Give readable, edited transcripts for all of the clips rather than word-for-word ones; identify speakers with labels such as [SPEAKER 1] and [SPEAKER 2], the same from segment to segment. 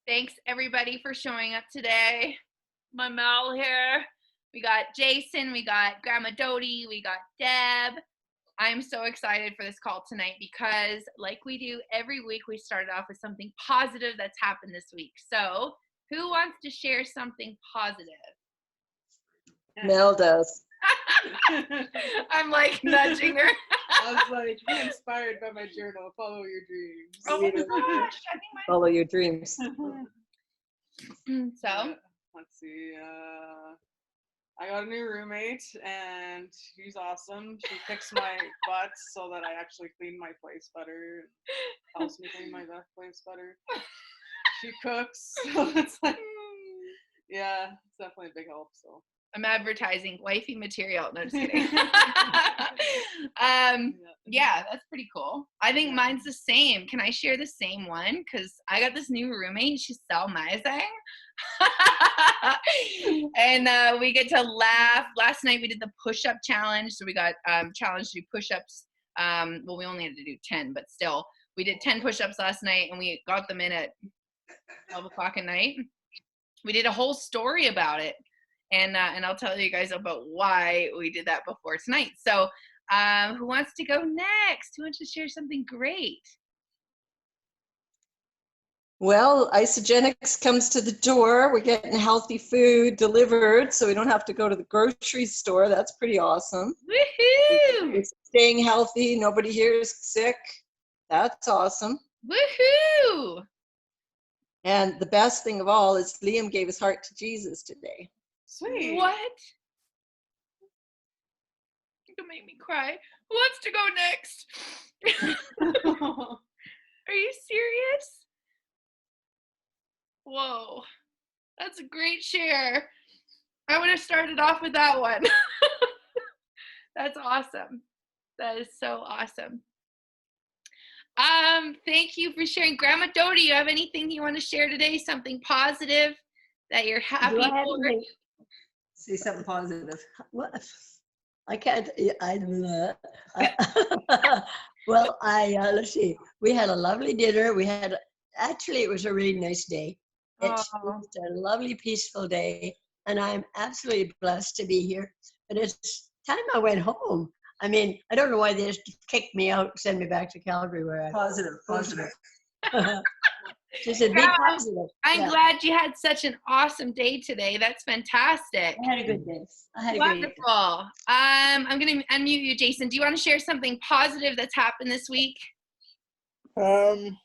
[SPEAKER 1] Thanks everybody for showing up today. My Mal here. We got Jason, we got Grandma Dodie, we got Deb. I'm so excited for this call tonight because, like we do every week, we started off with something positive that's happened this week. So, who wants to share something positive?
[SPEAKER 2] Mel does.
[SPEAKER 1] I'm like nudging her.
[SPEAKER 3] I was like, be inspired by my journal. Follow your dreams.
[SPEAKER 1] Oh my gosh, I
[SPEAKER 2] Follow your dreams.
[SPEAKER 1] think so.
[SPEAKER 3] Let's see. I got a new roommate, and she's awesome. She kicks my butt so that I actually clean my place better. Helps me clean my place better. She cooks, so it's like, yeah, it's definitely a big help. So
[SPEAKER 1] I'm advertising wifey material. No, just kidding. Yeah, that's pretty cool. I think mine's the same. Can I share the same one? Because I got this new roommate. She's so amazing. And we get to laugh. Last night we did the push-up challenge. So we got challenged to do push-ups. Well, we only had to do 10, but still. We did 10 push-ups last night, and we got them in at 12 o'clock at night. We did a whole story about it. And I'll tell you guys about why we did that before tonight. So who wants to go next? Who wants to share something great?
[SPEAKER 2] Well, Isogenics comes to the door. We're getting healthy food delivered, so we don't have to go to the grocery store. That's pretty awesome.
[SPEAKER 1] Woohoo!
[SPEAKER 2] We're staying healthy. Nobody here is sick. That's awesome.
[SPEAKER 1] Woohoo!
[SPEAKER 2] And the best thing of all is Liam gave his heart to Jesus today.
[SPEAKER 3] sweet.
[SPEAKER 1] What? You can make me cry. Who wants to go next? Are you serious? Whoa. That's a great share. I would have started off with that one. That's awesome. That is so awesome. Thank you for sharing. Grandma Dodie, you have anything you want to share today? Something positive that you're happy for?
[SPEAKER 4] Say something positive. What? I can't. Well, let's see. We had a lovely dinner. Actually, it was a really nice day. It's just a lovely, peaceful day, and I'm absolutely blessed to be here. But it's time I went home. I mean, I don't know why they just kicked me out, send me back to Calgary where I
[SPEAKER 2] Positive.
[SPEAKER 4] just said, be positive.
[SPEAKER 1] I'm glad you had such an awesome day today. That's fantastic.
[SPEAKER 4] I had a good day. I had a great day.
[SPEAKER 1] Wonderful. I'm going to unmute you, Jason. Do you want to share something positive that's happened this week?
[SPEAKER 5] I'm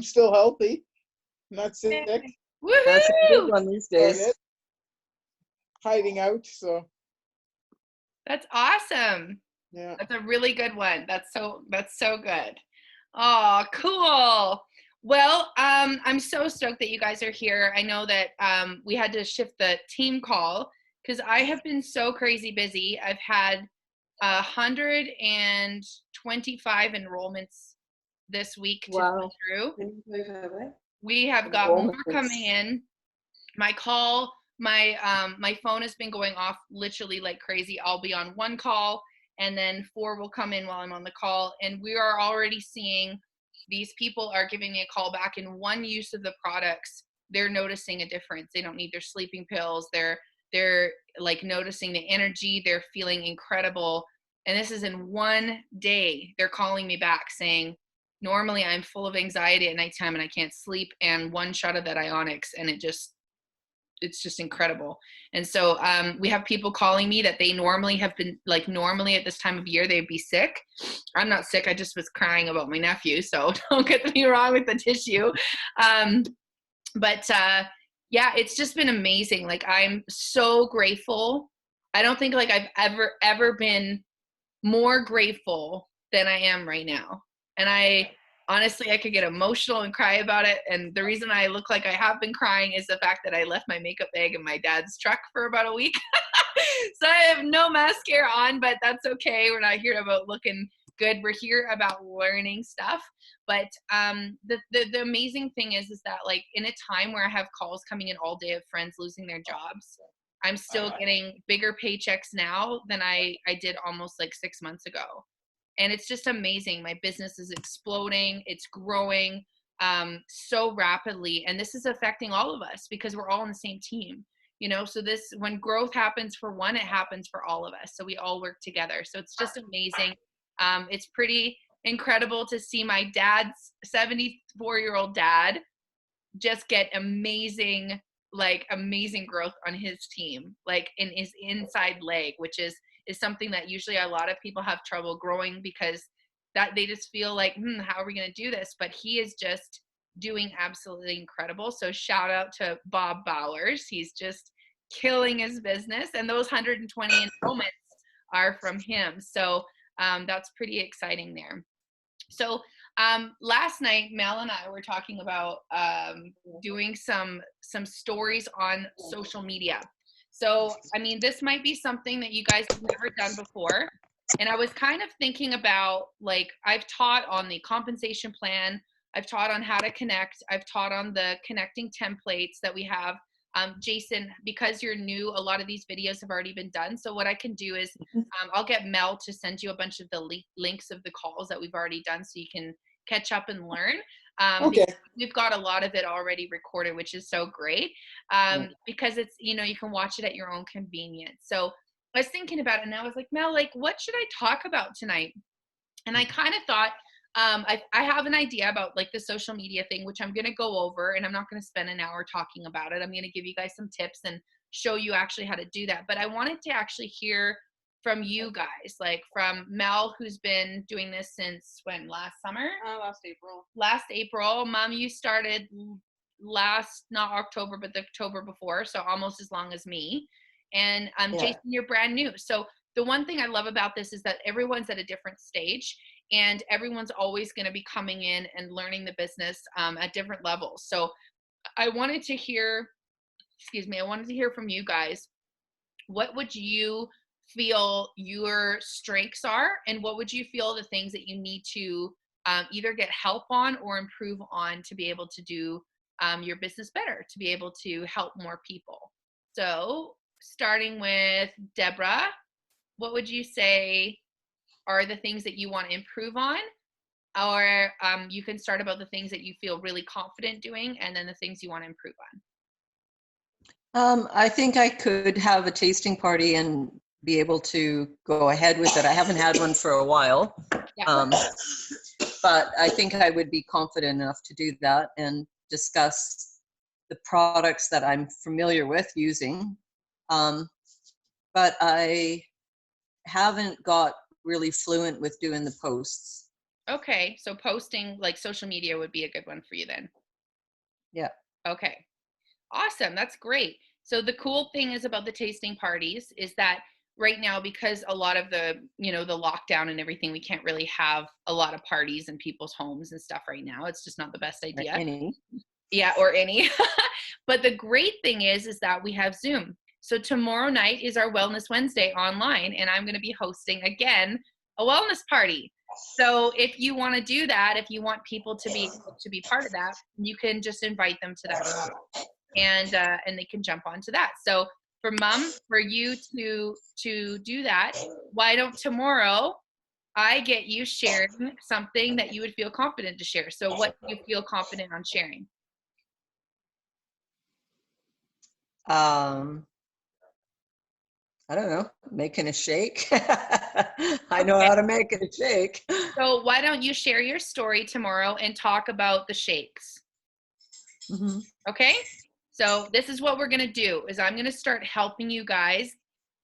[SPEAKER 5] still healthy. Not sick.
[SPEAKER 2] That's a good
[SPEAKER 1] Woohoo!
[SPEAKER 2] one these days.
[SPEAKER 5] Hiding out, so
[SPEAKER 1] That's awesome.
[SPEAKER 5] yeah.
[SPEAKER 1] That's a really good one. That's so good. Oh, cool. Well, I'm so stoked that you guys are here. I know that we had to shift the team call because I have been so crazy busy. I've had 125 enrollments this week to go through. We have got more coming in. My phone has been going off literally like crazy. I'll be on one call and then 4 will come in while I'm on the call. And we are already seeing these people are giving me a call back in one use of the products. They're noticing a difference. They don't need their sleeping pills. They're like noticing the energy. They're feeling incredible. And this is in one day. They're calling me back saying, normally I'm full of anxiety at nighttime and I can't sleep. And one shot of that Ionix and it's just incredible. And so we have people calling me that they normally have been like normally at this time of year, they'd be sick. I'm not sick. I just was crying about my nephew. So don't get me wrong with the tissue. But yeah, it's just been amazing. Like I'm so grateful. I don't think like I've ever been more grateful than I am right now. And honestly, I could get emotional and cry about it. And the reason I look like I have been crying is the fact that I left my makeup bag in my dad's truck for about a week. So I have no mascara on, but that's okay. We're not here about looking good. We're here about learning stuff. But the amazing thing is that like in a time where I have calls coming in all day of friends losing their jobs, I'm still getting bigger paychecks now than I did almost like 6 months ago. and it's just amazing. My business is exploding. It's growing so rapidly. And this is affecting all of us because we're all on the same team, you know? So this, when growth happens for one, it happens for all of us. So we all work together. So it's just amazing. It's pretty incredible to see my dad's 74-year-old dad just get amazing growth on his team, like in his inside leg, which is something that usually a lot of people have trouble growing because that they just feel like, how are we going to do this? But he is just doing absolutely incredible. So shout out to Bob Bowers. He's just killing his business, and those 120 enrollments are from him. So that's pretty exciting there. So last night, Mel and I were talking about doing some stories on social media. So, I mean, this might be something that you guys have never done before. And I was kind of thinking about, like, I've taught on the compensation plan. I've taught on how to connect. I've taught on the connecting templates that we have. Jason, because you're new, a lot of these videos have already been done. So what I can do is I'll get Mel to send you a bunch of the links of the calls that we've already done so you can catch up and learn.
[SPEAKER 5] Okay.
[SPEAKER 1] We've got a lot of it already recorded, which is so great because it's, you know, you can watch it at your own convenience. So I was thinking about it and I was like, Mel, like, what should I talk about tonight? And I kind of thought, I have an idea about like the social media thing, which I'm going to go over, and I'm not going to spend an hour talking about it. I'm going to give you guys some tips and show you actually how to do that. But I wanted to actually hear from you guys, like from Mel, who's been doing this since when, last summer?
[SPEAKER 3] Last April.
[SPEAKER 1] Last April. Mom, you started not October, but the October before. So almost as long as me. And
[SPEAKER 2] Yeah.
[SPEAKER 1] Jason, you're brand new. So the one thing I love about this is that everyone's at a different stage, and everyone's always going to be coming in and learning the business at different levels. So I wanted to hear from you guys. What would you feel your strengths are, and what would you feel the things that you need to either get help on or improve on to be able to do your business better, to be able to help more people? So starting with Deborah, what would you say are the things that you want to improve on? Or you can start about the things that you feel really confident doing, and then the things you want to improve on.
[SPEAKER 2] I think I could have a tasting party and be able to go ahead with it. I haven't had one for a while,
[SPEAKER 1] Yeah.
[SPEAKER 2] but I think I would be confident enough to do that and discuss the products that I'm familiar with using. But I haven't got really fluent with doing the posts.
[SPEAKER 1] Okay, so posting, like social media, would be a good one for you then.
[SPEAKER 2] Yeah.
[SPEAKER 1] Okay, awesome. That's great. So the cool thing is about the tasting parties is that right now, because a lot of the, you know, the lockdown and everything, we can't really have a lot of parties in people's homes and stuff right now. It's just not the best idea. Yeah, or any. But the great thing is that we have Zoom. So tomorrow night is our Wellness Wednesday online, and I'm going to be hosting again a wellness party. So if you want to do that, if you want people to be part of that, you can just invite them to that, and they can jump onto that. So for Mom, for you to do that, why don't tomorrow I get you sharing something that you would feel confident to share? So what do you feel confident on sharing?
[SPEAKER 2] I don't know, making a shake. I know how to make a shake.
[SPEAKER 1] So why don't you share your story tomorrow and talk about the shakes?
[SPEAKER 2] Mm-hmm.
[SPEAKER 1] Okay? So this is what we're going to do is I'm going to start helping you guys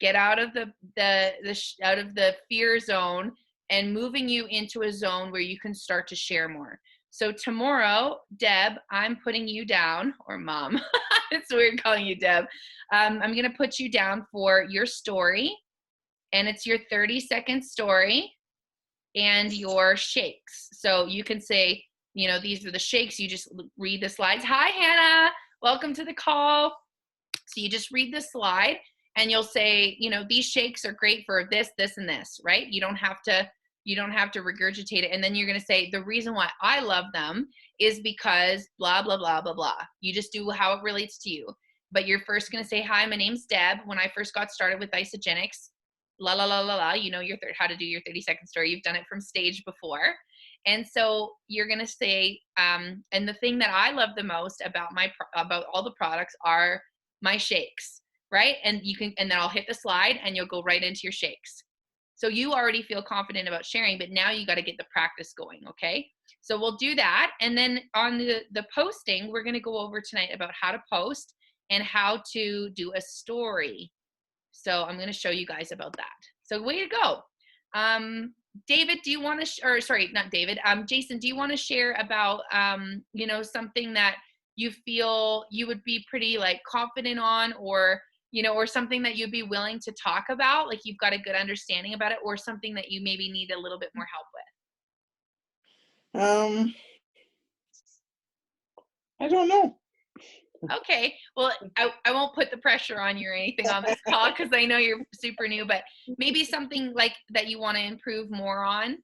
[SPEAKER 1] get out of the fear zone and moving you into a zone where you can start to share more. So tomorrow, Deb, I'm putting you down, or Mom. It's weird calling you Deb. I'm going to put you down for your story, and it's your 30-second story and your shakes. So you can say, you know, these are the shakes. You just read the slides. Hi, Hannah. Welcome to the call. So you just read the slide and you'll say, you know, these shakes are great for this, this, and this, right? You don't have to regurgitate it. And then you're going to say, the reason why I love them is because blah, blah, blah, blah, blah. You just do how it relates to you. But you're first going to say, hi, my name's Deb. When I first got started with Isagenix, la la la la la, you know how to do your 30-second story. You've done it from stage before. And so you're going to say, and the thing that I love the most about about all the products are my shakes, right? And then I'll hit the slide and you'll go right into your shakes. So you already feel confident about sharing, but now you got to get the practice going. Okay. So we'll do that. And then on the posting, we're going to go over tonight about how to post and how to do a story. So I'm going to show you guys about that. So way to go. David, do you want to, or sorry, not David, Jason, do you want to share about, you know, something that you feel you would be pretty like confident on, or, you know, or something that you'd be willing to talk about, like you've got a good understanding about it, or something that you maybe need a little bit more help with?
[SPEAKER 5] I don't know.
[SPEAKER 1] Okay. Well, I won't put the pressure on you or anything on this call because I know you're super new, but maybe something like that you want to improve more on.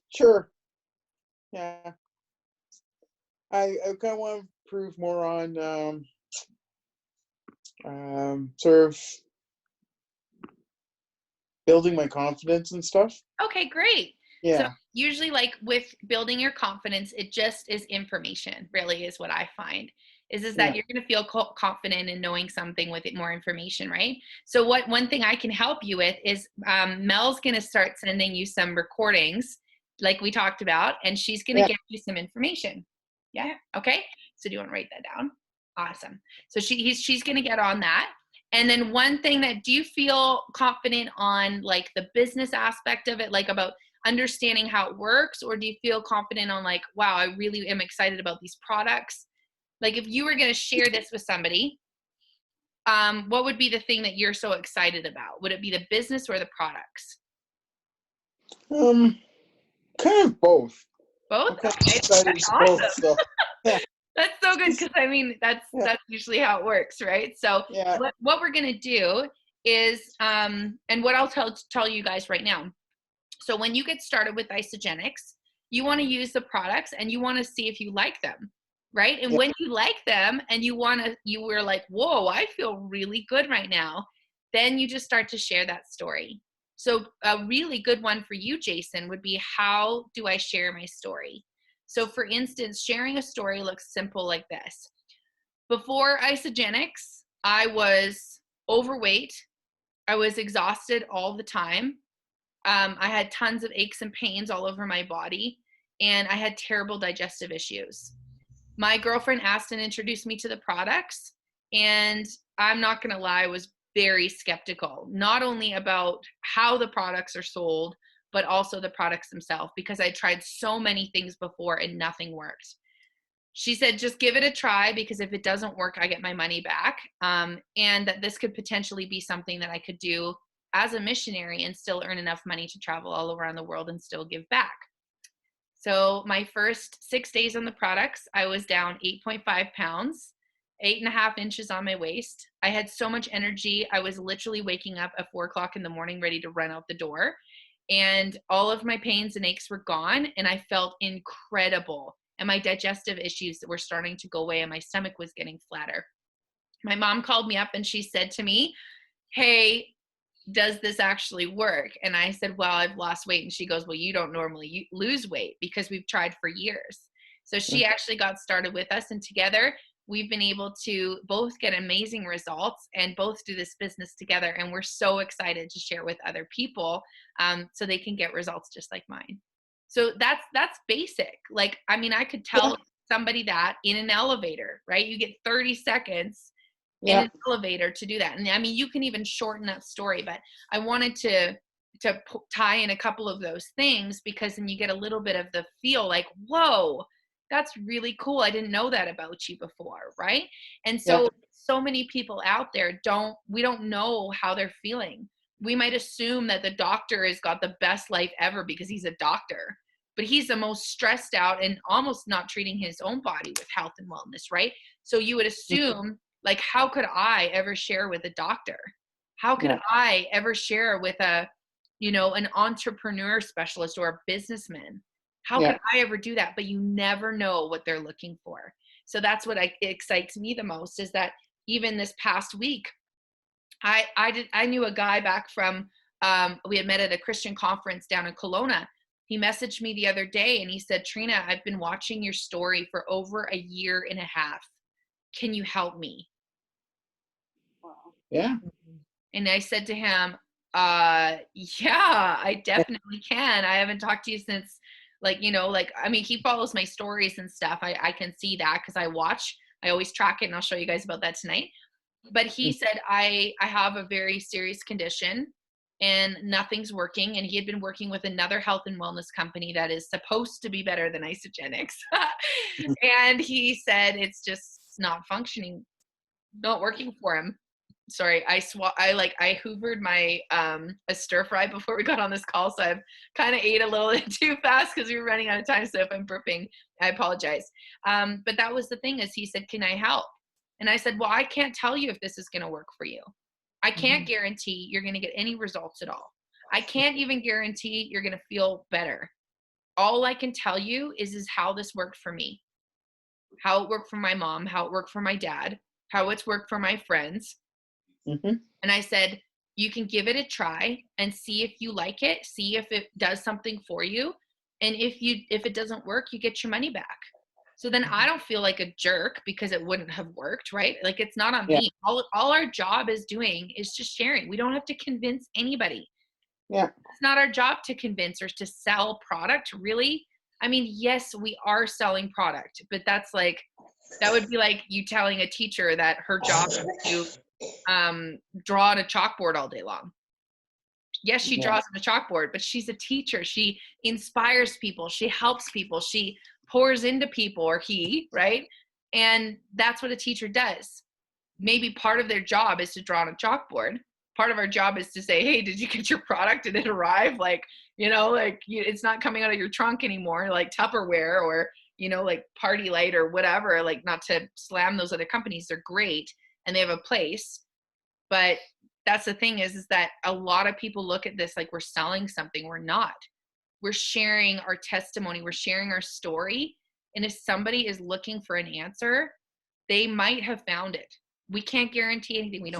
[SPEAKER 5] Sure. Yeah. I kind of want to improve more on sort of building my confidence and stuff.
[SPEAKER 1] Okay, great.
[SPEAKER 5] Yeah.
[SPEAKER 1] So usually like with building your confidence, it just is information, really, is what I find is that you're going to feel confident in knowing something with it, more information, right? So one thing I can help you with is Mel's going to start sending you some recordings like we talked about, and she's going to get you some information. Yeah. Okay. So do you want to write that down? Awesome. So she's going to get on that. And then one thing that, do you feel confident on like the business aspect of it, like about understanding how it works, or do you feel confident on like, wow, I really am excited about these products? Like if you were going to share this with somebody, what would be the thing that you're so excited about? Would it be the business or the products?
[SPEAKER 5] Kind of both.
[SPEAKER 1] Both?
[SPEAKER 5] Kind of
[SPEAKER 1] Okay.
[SPEAKER 5] excited
[SPEAKER 1] That's
[SPEAKER 5] both,
[SPEAKER 1] awesome.
[SPEAKER 5] so, yeah.
[SPEAKER 1] That's so good, because I mean that's usually how it works, right? So
[SPEAKER 5] Yeah.
[SPEAKER 1] what we're gonna do is, and what I'll tell you guys right now. So when you get started with Isagenix, you want to use the products and you want to see if you like them, right? And when you like them and you were like, whoa, I feel really good right now, then you just start to share that story. So a really good one for you, Jason, would be, how do I share my story? So for instance, sharing a story looks simple like this. Before Isagenix, I was overweight. I was exhausted all the time. I had tons of aches and pains all over my body, and I had terrible digestive issues. My girlfriend Aston introduced me to the products, and I'm not going to lie, I was very skeptical, not only about how the products are sold, but also the products themselves, because I tried so many things before and nothing worked. She said, just give it a try, because if it doesn't work, I get my money back. And that this could potentially be something that I could do as a missionary and still earn enough money to travel all around the world and still give back. So my first 6 days on the products, I was down 8.5 pounds, 8.5 inches on my waist. I had so much energy. I was literally waking up at 4 o'clock in the morning, ready to run out the door. And all of my pains and aches were gone, and I felt incredible. And my digestive issues were starting to go away, and my stomach was getting flatter. My mom called me up and she said to me, hey, does this actually work? And I said, well, I've lost weight. And she goes, well, you don't normally lose weight, because we've tried for years. So she actually got started with us, and together we've been able to both get amazing results and both do this business together. And we're so excited to share with other people, so they can get results just like mine. So that's basic. Like, I mean, I could tell somebody that in an elevator, right? You get 30 seconds in an elevator to do that. And I mean, you can even shorten that story, but I wanted to tie in a couple of those things, because then you get a little bit of the feel like, whoa, that's really cool. I didn't know that about you before, right? And so many people out there we don't know how they're feeling. We might assume that the doctor has got the best life ever because he's a doctor, but he's the most stressed out and almost not treating his own body with health and wellness, right? So you would assume, like, how could I ever share with a doctor? How could I ever share with an entrepreneur specialist or a businessman? How could I ever do that? But you never know what they're looking for. So that's what excites me the most, is that even this past week, I knew a guy back from, we had met at a Christian conference down in Kelowna. He messaged me the other day and he said, Trina, I've been watching your story for over a year and a half. Can you help me?
[SPEAKER 3] Wow.
[SPEAKER 5] Yeah.
[SPEAKER 1] And I said to him, yeah, I definitely can. I haven't talked to you since, like, you know, like, I mean, he follows my stories and stuff. I can see that because I always track it, and I'll show you guys about that tonight. But he said, I have a very serious condition and nothing's working. And he had been working with another health and wellness company that is supposed to be better than Isagenix. And he said, it's just not functioning, not working for him. Sorry, I hoovered my a stir fry before we got on this call, so I've kind of ate a little bit too fast because we were running out of time. So if I'm burping, I apologize. But that was the thing, is he said, can I help? And I said, well, I can't tell you if this is going to work for you. I can't guarantee you're going to get any results at all. I can't even guarantee you're going to feel better. All I can tell you is how this worked for me, how it worked for my mom, how it worked for my dad, how it's worked for my friends.
[SPEAKER 5] Mm-hmm.
[SPEAKER 1] And I said, you can give it a try and see if you like it, see if it does something for you. And if it doesn't work, you get your money back. So then I don't feel like a jerk because it wouldn't have worked, right? Like, it's not on me. All our job is doing is just sharing. We don't have to convince anybody.
[SPEAKER 5] Yeah.
[SPEAKER 1] It's not our job to convince or to sell product, really. I mean, yes, we are selling product, but that would be like you telling a teacher that her job is to draw on a chalkboard all day long. Yes, she draws on a chalkboard, but she's a teacher. She inspires people. She helps people. She pours into people, or he, right? And that's what a teacher does. Maybe part of their job is to draw on a chalkboard. Part of our job is to say, hey, did you get your product? Did it arrive? Like, you know, like, it's not coming out of your trunk anymore, like Tupperware or, you know, like Party Light or whatever. Like, not to slam those other companies. They're great and they have a place. But that's the thing is that a lot of people look at this like we're selling something. We're not. We're sharing our testimony. We're sharing our story. And if somebody is looking for an answer, they might have found it. We can't guarantee anything. We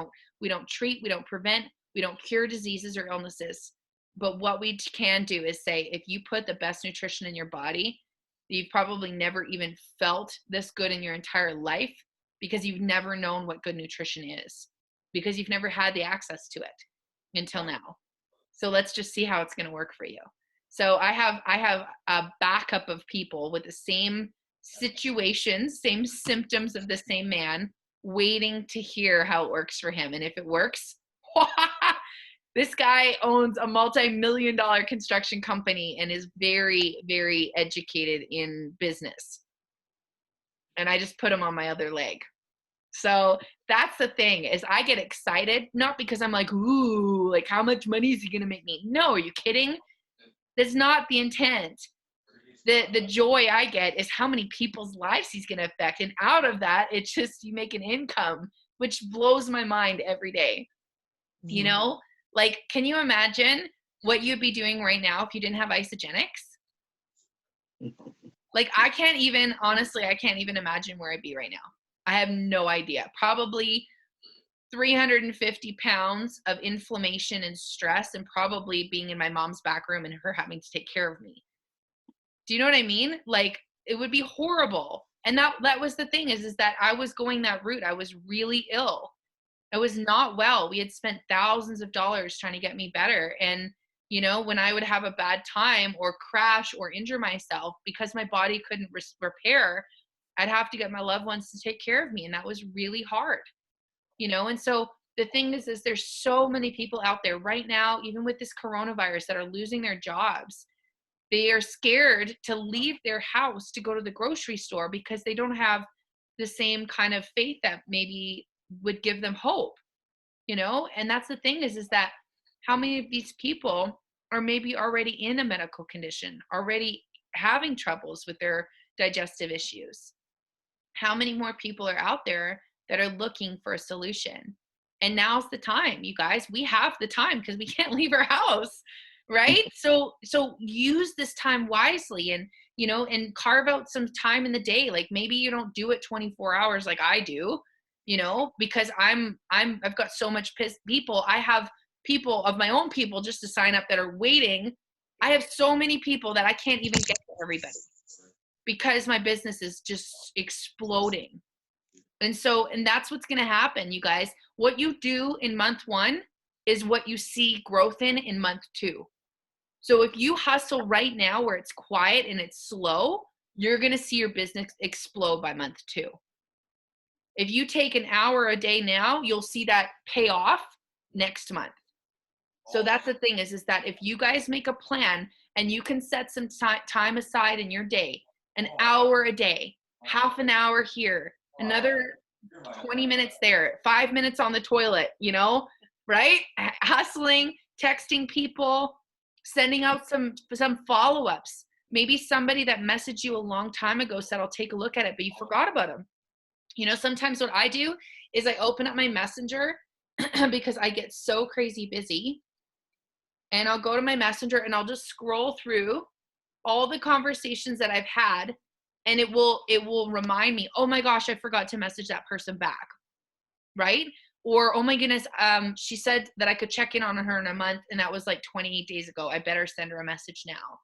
[SPEAKER 1] don't treat, we don't prevent, we don't cure diseases or illnesses. But what we can do is say, if you put the best nutrition in your body, you've probably never even felt this good in your entire life, because you've never known what good nutrition is, because you've never had the access to it until now. So let's just see how it's going to work for you. So I have a backup of people with the same situations, same symptoms of the same man, waiting to hear how it works for him. And if it works, this guy owns a multi-million-dollar construction company and is very, very educated in business. And I just put him on my other leg. So that's the thing, is I get excited, not because I'm like, ooh, like, how much money is he going to make me? No, are you kidding? That's not the intent. The joy I get is how many people's lives he's going to affect. And out of that, it's just, you make an income, which blows my mind every day. You know, like, can you imagine what you'd be doing right now if you didn't have Isagenix? Like, I can't even imagine where I'd be right now. I have no idea. Probably 350 pounds of inflammation and stress, and probably being in my mom's back room and her having to take care of me. Do you know what I mean? Like, it would be horrible. And that was the thing, is that I was going that route. I was really ill. I was not well. We had spent thousands of dollars trying to get me better. And, you know, when I would have a bad time or crash or injure myself because my body couldn't repair, I'd have to get my loved ones to take care of me. And that was really hard, you know? And so the thing is there's so many people out there right now, even with this coronavirus, that are losing their jobs. They are scared to leave their house to go to the grocery store because they don't have the same kind of faith that maybe would give them hope, you know? And that's the thing is that how many of these people are maybe already in a medical condition, already having troubles with their digestive issues? How many more people are out there that are looking for a solution? And now's the time, you guys. We have the time because we can't leave our house, right? So use this time wisely, and, you know, and carve out some time in the day. Like, maybe you don't do it 24 hours like I do. you know, because I've got so much pissed people. I have people of my own people just to sign up that are waiting. I have so many people that I can't even get to everybody because my business is just exploding. And that's what's going to happen, you guys. What you do in month 1 is what you see growth in month 2. So if you hustle right now where it's quiet and it's slow, you're going to see your business explode by month 2. If you take an hour a day now, you'll see that pay off next month. So that's the thing is that if you guys make a plan and you can set some time aside in your day, an hour a day, half an hour here, another 20 minutes there, 5 minutes on the toilet, you know, right? Hustling, texting people, sending out some follow-ups. Maybe somebody that messaged you a long time ago said, I'll take a look at it, but you forgot about them. You know, sometimes what I do is I open up my messenger because I get so crazy busy, and I'll go to my messenger and I'll just scroll through all the conversations that I've had, and it will remind me, oh my gosh, I forgot to message that person back, right? Or, oh my goodness, she said that I could check in on her in a month, and that was like 28 days ago. I better send her a message now.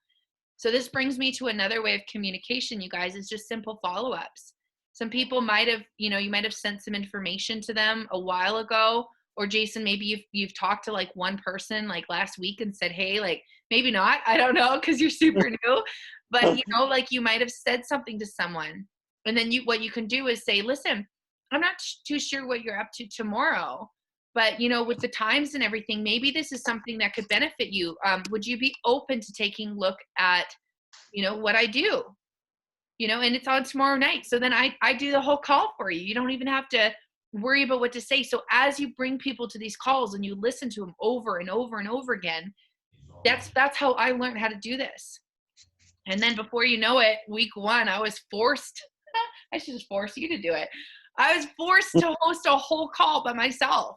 [SPEAKER 1] So this brings me to another way of communication, you guys, is just simple follow-ups. Some people might have, you might have sent some information to them a while ago, or Jason, maybe you've talked to like one person like last week and said, hey, like maybe not, I don't know, because you're super new, but like you might have said something to someone, and then what you can do is say, listen, I'm not too sure what you're up to tomorrow, but with the times and everything, maybe this is something that could benefit you. Would you be open to taking a look at, what I do? And it's on tomorrow night. So then I do the whole call for you. You don't even have to worry about what to say. So as you bring people to these calls and you listen to them over and over and over again, that's how I learned how to do this. And then before you know it, week 1, I was forced. I should just force you to do it. I was forced to host a whole call by myself.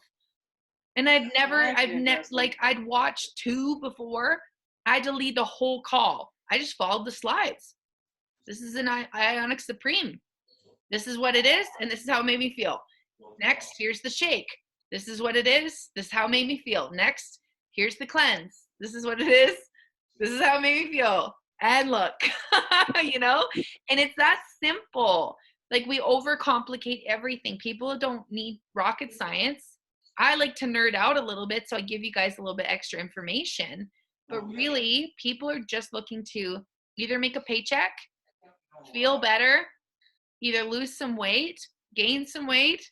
[SPEAKER 1] And I'd watched 2 before. I had to lead the whole call. I just followed the slides. This is an Ionic Supreme. This is what it is, and this is how it made me feel. Next, here's the shake. This is what it is. This is how it made me feel. Next, here's the cleanse. This is what it is. This is how it made me feel. And look, and it's that simple. Like, we overcomplicate everything. People don't need rocket science. I like to nerd out a little bit, so I give you guys a little bit extra information. But really, people are just looking to either make a paycheck, feel better, either lose some weight, gain some weight,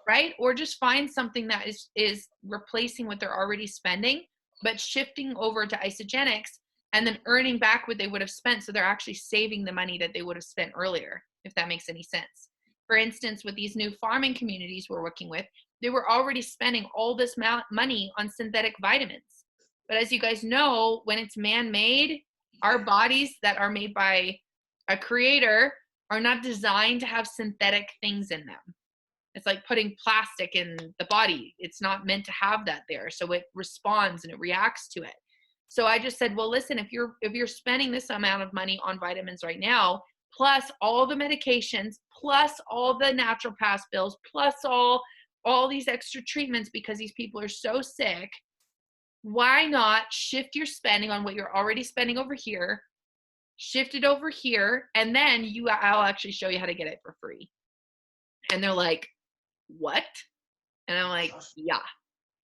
[SPEAKER 1] right? Or just find something that is replacing what they're already spending, but shifting over to Isagenix and then earning back what they would have spent. So they're actually saving the money that they would have spent earlier, if that makes any sense. For instance, with these new farming communities we're working with, they were already spending all this money on synthetic vitamins. But as you guys know, when it's man-made, our bodies that are made by a creator are not designed to have synthetic things in them. It's like putting plastic in the body. It's not meant to have that there. So it responds and it reacts to it. So I just said, well, listen, if you're spending this amount of money on vitamins right now, plus all the medications, plus all the naturopath bills, plus all these extra treatments because these people are so sick, why not shift your spending on what you're already spending over here, shift it over here, and then I'll actually show you how to get it for free. And they're like, what? And I'm like, yeah.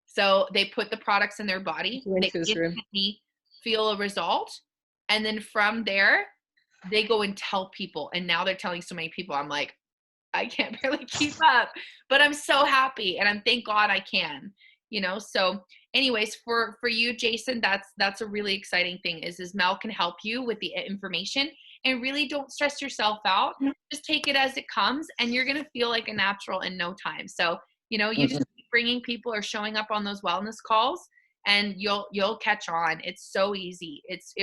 [SPEAKER 1] So they put the products in their body. They instantly feel a result. And then from there, they go and tell people. And now they're telling so many people. I'm like, I can't barely keep up. But I'm so happy. And thank God I can. So anyways, for you, Jason, that's a really exciting thing is Mel can help you with the information, and really don't stress yourself out. Just take it as it comes, and you're going to feel like a natural in no time. So, you just keep bringing people or showing up on those wellness calls, and you'll catch on. It's so easy. This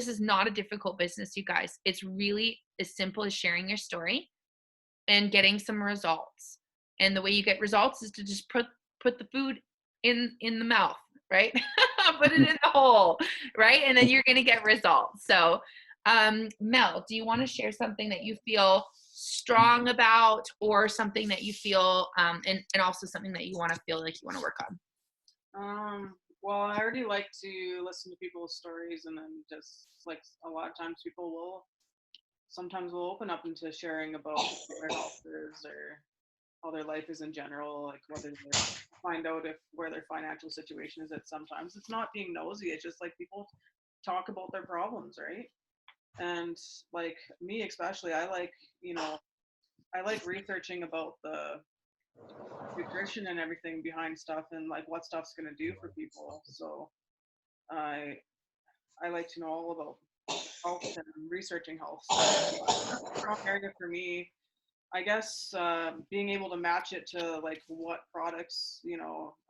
[SPEAKER 1] is not a difficult business, you guys. It's really as simple as sharing your story and getting some results. And the way you get results is to just put the food in the mouth, right? Put it in the hole, right? And then you're going to get results. So, Mel, do you want to share something that you feel strong about, or something that you feel, and also something that you want to feel like you want to work on?
[SPEAKER 3] Well, I already like to listen to people's stories, and then just like a lot of times people will sometimes will open up into sharing about their health is or how their life is in general, like whether they find out if where their financial situation is at. Sometimes it's not being nosy, it's just like people talk about their problems, right? And like me especially, I like, I like researching about the nutrition and everything behind stuff and like what stuff's going to do for people. So I I like to know all about health and researching health. So that's a strong area for me. I guess being able to match it to like what products,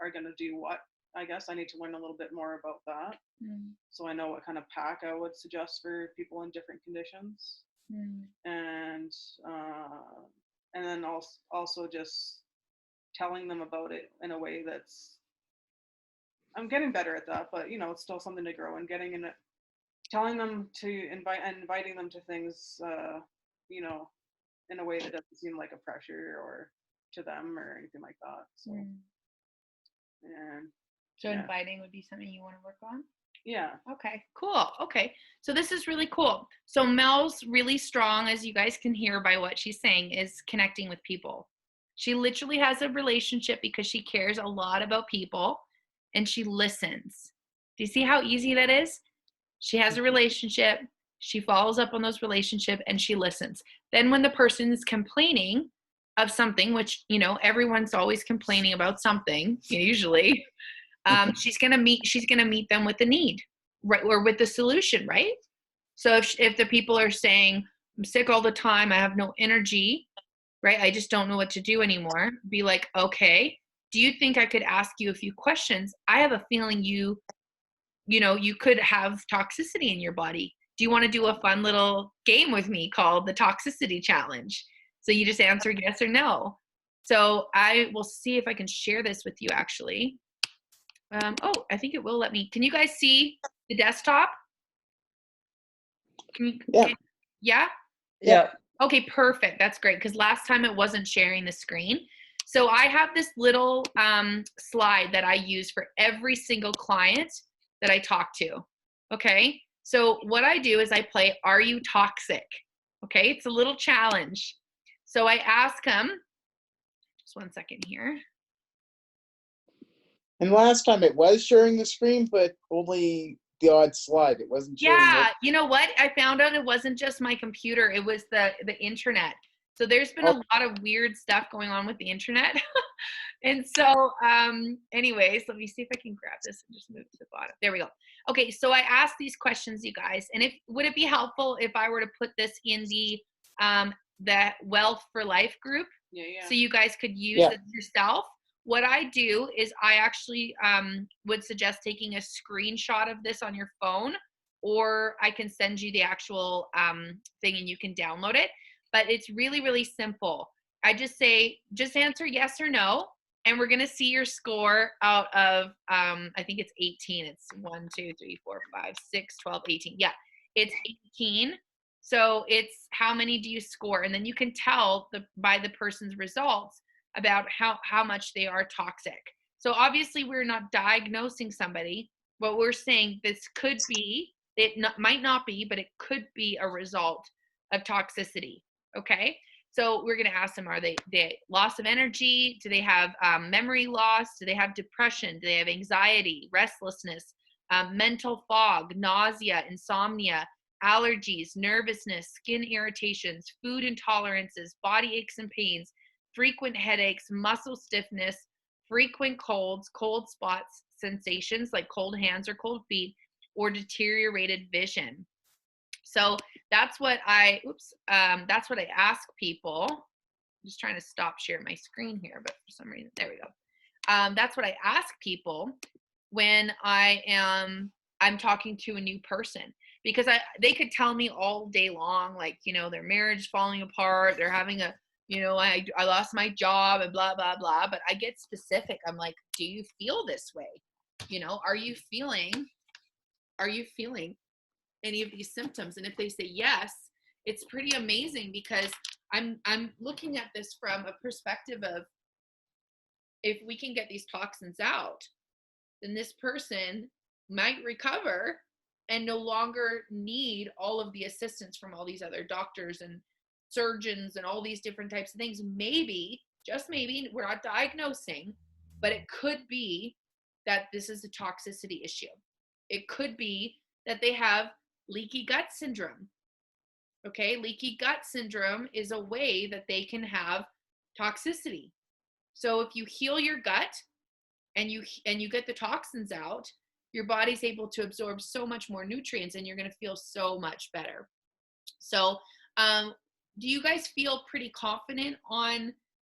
[SPEAKER 3] are going to do what. I guess I need to learn a little bit more about that, so I know what kind of pack I would suggest for people in different conditions. And then also just telling them about it in a way that's, I'm getting better at that, but it's still something to grow and getting in it, telling them to inviting them to things, you know, in a way that doesn't seem like a pressure or to them or anything like that. So, and
[SPEAKER 1] So
[SPEAKER 3] yeah.
[SPEAKER 1] inviting would be something you want to work on?
[SPEAKER 3] Yeah.
[SPEAKER 1] Okay, cool. Okay, so this is really cool. So Mel's really strong, as you guys can hear by what she's saying, is connecting with people. She literally has a relationship because she cares a lot about people and she listens. Do you see how easy that is? She has a relationship, she follows up on those relationships, and she listens. Then when the person is complaining of something, which, everyone's always complaining about something, usually, she's gonna meet them with the need, right, or with the solution, right? So if the people are saying, I'm sick all the time, I have no energy, right, I just don't know what to do anymore, be like, okay, do you think I could ask you a few questions? I have a feeling you could have toxicity in your body. Do you want to do a fun little game with me called the toxicity challenge? So you just answer yes or no. So I will see if I can share this with you actually. I think it will let me. Can you guys see the desktop?
[SPEAKER 5] Yeah.
[SPEAKER 1] Yeah?
[SPEAKER 2] Yeah.
[SPEAKER 1] Okay, perfect. That's great, because last time it wasn't sharing the screen. So I have this little slide that I use for every single client that I talk to. Okay, so what I do is I play, are you toxic? Okay, it's a little challenge. So I ask them, just 1 second here.
[SPEAKER 5] And last time it was sharing the screen, but only the odd slide. It wasn't sharing.
[SPEAKER 1] Yeah, you know what? I found out it wasn't just my computer, it was the internet. So there's been a lot of weird stuff going on with the internet. And so anyways, let me see if I can grab this and just move to the bottom. There we go. Okay, so I asked these questions, you guys, and would it be helpful if I were to put this in the Wealth for Life group?
[SPEAKER 3] Yeah.
[SPEAKER 1] So you guys could use it yourself. What I do is I actually would suggest taking a screenshot of this on your phone, or I can send you the actual thing and you can download it. But it's really, really simple. I just say, just answer yes or no, and we're going to see your score out of, I think it's 18. It's 1, 2, 3, 4, 5, 6, 12, 18. Yeah, it's 18. So it's how many do you score? And then you can tell by the person's results about how much they are toxic. So obviously we're not diagnosing somebody, but we're saying this could be, might not be, but it could be a result of toxicity. Okay, so we're going to ask them, are they loss of energy? Do they have memory loss? Do they have depression? Do they have anxiety, restlessness, mental fog, nausea, insomnia, allergies, nervousness, skin irritations, food intolerances, body aches and pains, frequent headaches, muscle stiffness, frequent colds, cold spots, sensations like cold hands or cold feet, or deteriorated vision. So that's what I ask people. I'm just trying to stop sharing my screen here, but for some reason, there we go. That's what I ask people when I'm talking to a new person, because they could tell me all day long, like, their marriage is falling apart, they're having a, I lost my job and blah, blah, blah. But I get specific. I'm like, do you feel this way? Are you feeling any of these symptoms? And if they say yes, it's pretty amazing, because I'm looking at this from a perspective of, if we can get these toxins out, then this person might recover and no longer need all of the assistance from all these other doctors and surgeons and all these different types of things. Maybe, just maybe, we're not diagnosing, but it could be that this is a toxicity issue. It could be that they have leaky gut syndrome. Okay, leaky gut syndrome is a way that they can have toxicity. So if you heal your gut and you get the toxins out, your body's able to absorb so much more nutrients and you're going to feel so much better. So do you guys feel pretty confident on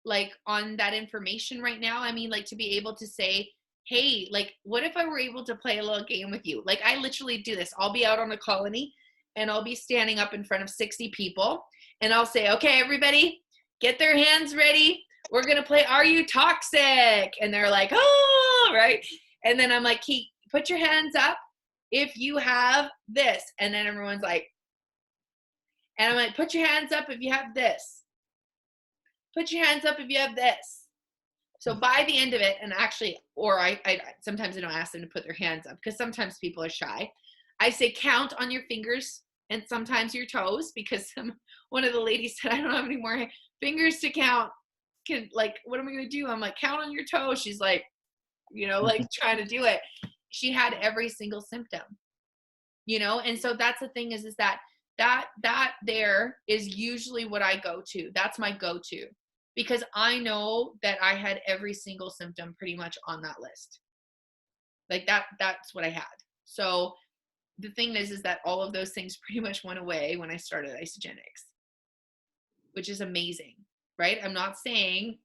[SPEAKER 1] that information right now? I mean, like, to be able to say, hey, like, what if I were able to play a little game with you? Like, I literally do this. I'll be out on a colony and I'll be standing up in front of 60 people and I'll say, okay, everybody, get their hands ready. We're going to play Are You Toxic? And they're like, oh, right. And then I'm like, put your hands up if you have this. And then everyone's like, and I'm like, put your hands up if you have this. Put your hands up if you have this. So by the end of it, and actually, or I sometimes I don't ask them to put their hands up because sometimes people are shy. I say count on your fingers and sometimes your toes, because one of the ladies said, I don't have any more fingers to count. What am I going to do? I'm like, count on your toes. She's like, like trying to do it. She had every single symptom, and so that's the thing is that there is usually what I go to. That's my go-to, because I know that I had every single symptom pretty much on that list. Like that's what I had. So the thing is that all of those things pretty much went away when I started Isagenix, which is amazing, right? I'm not saying,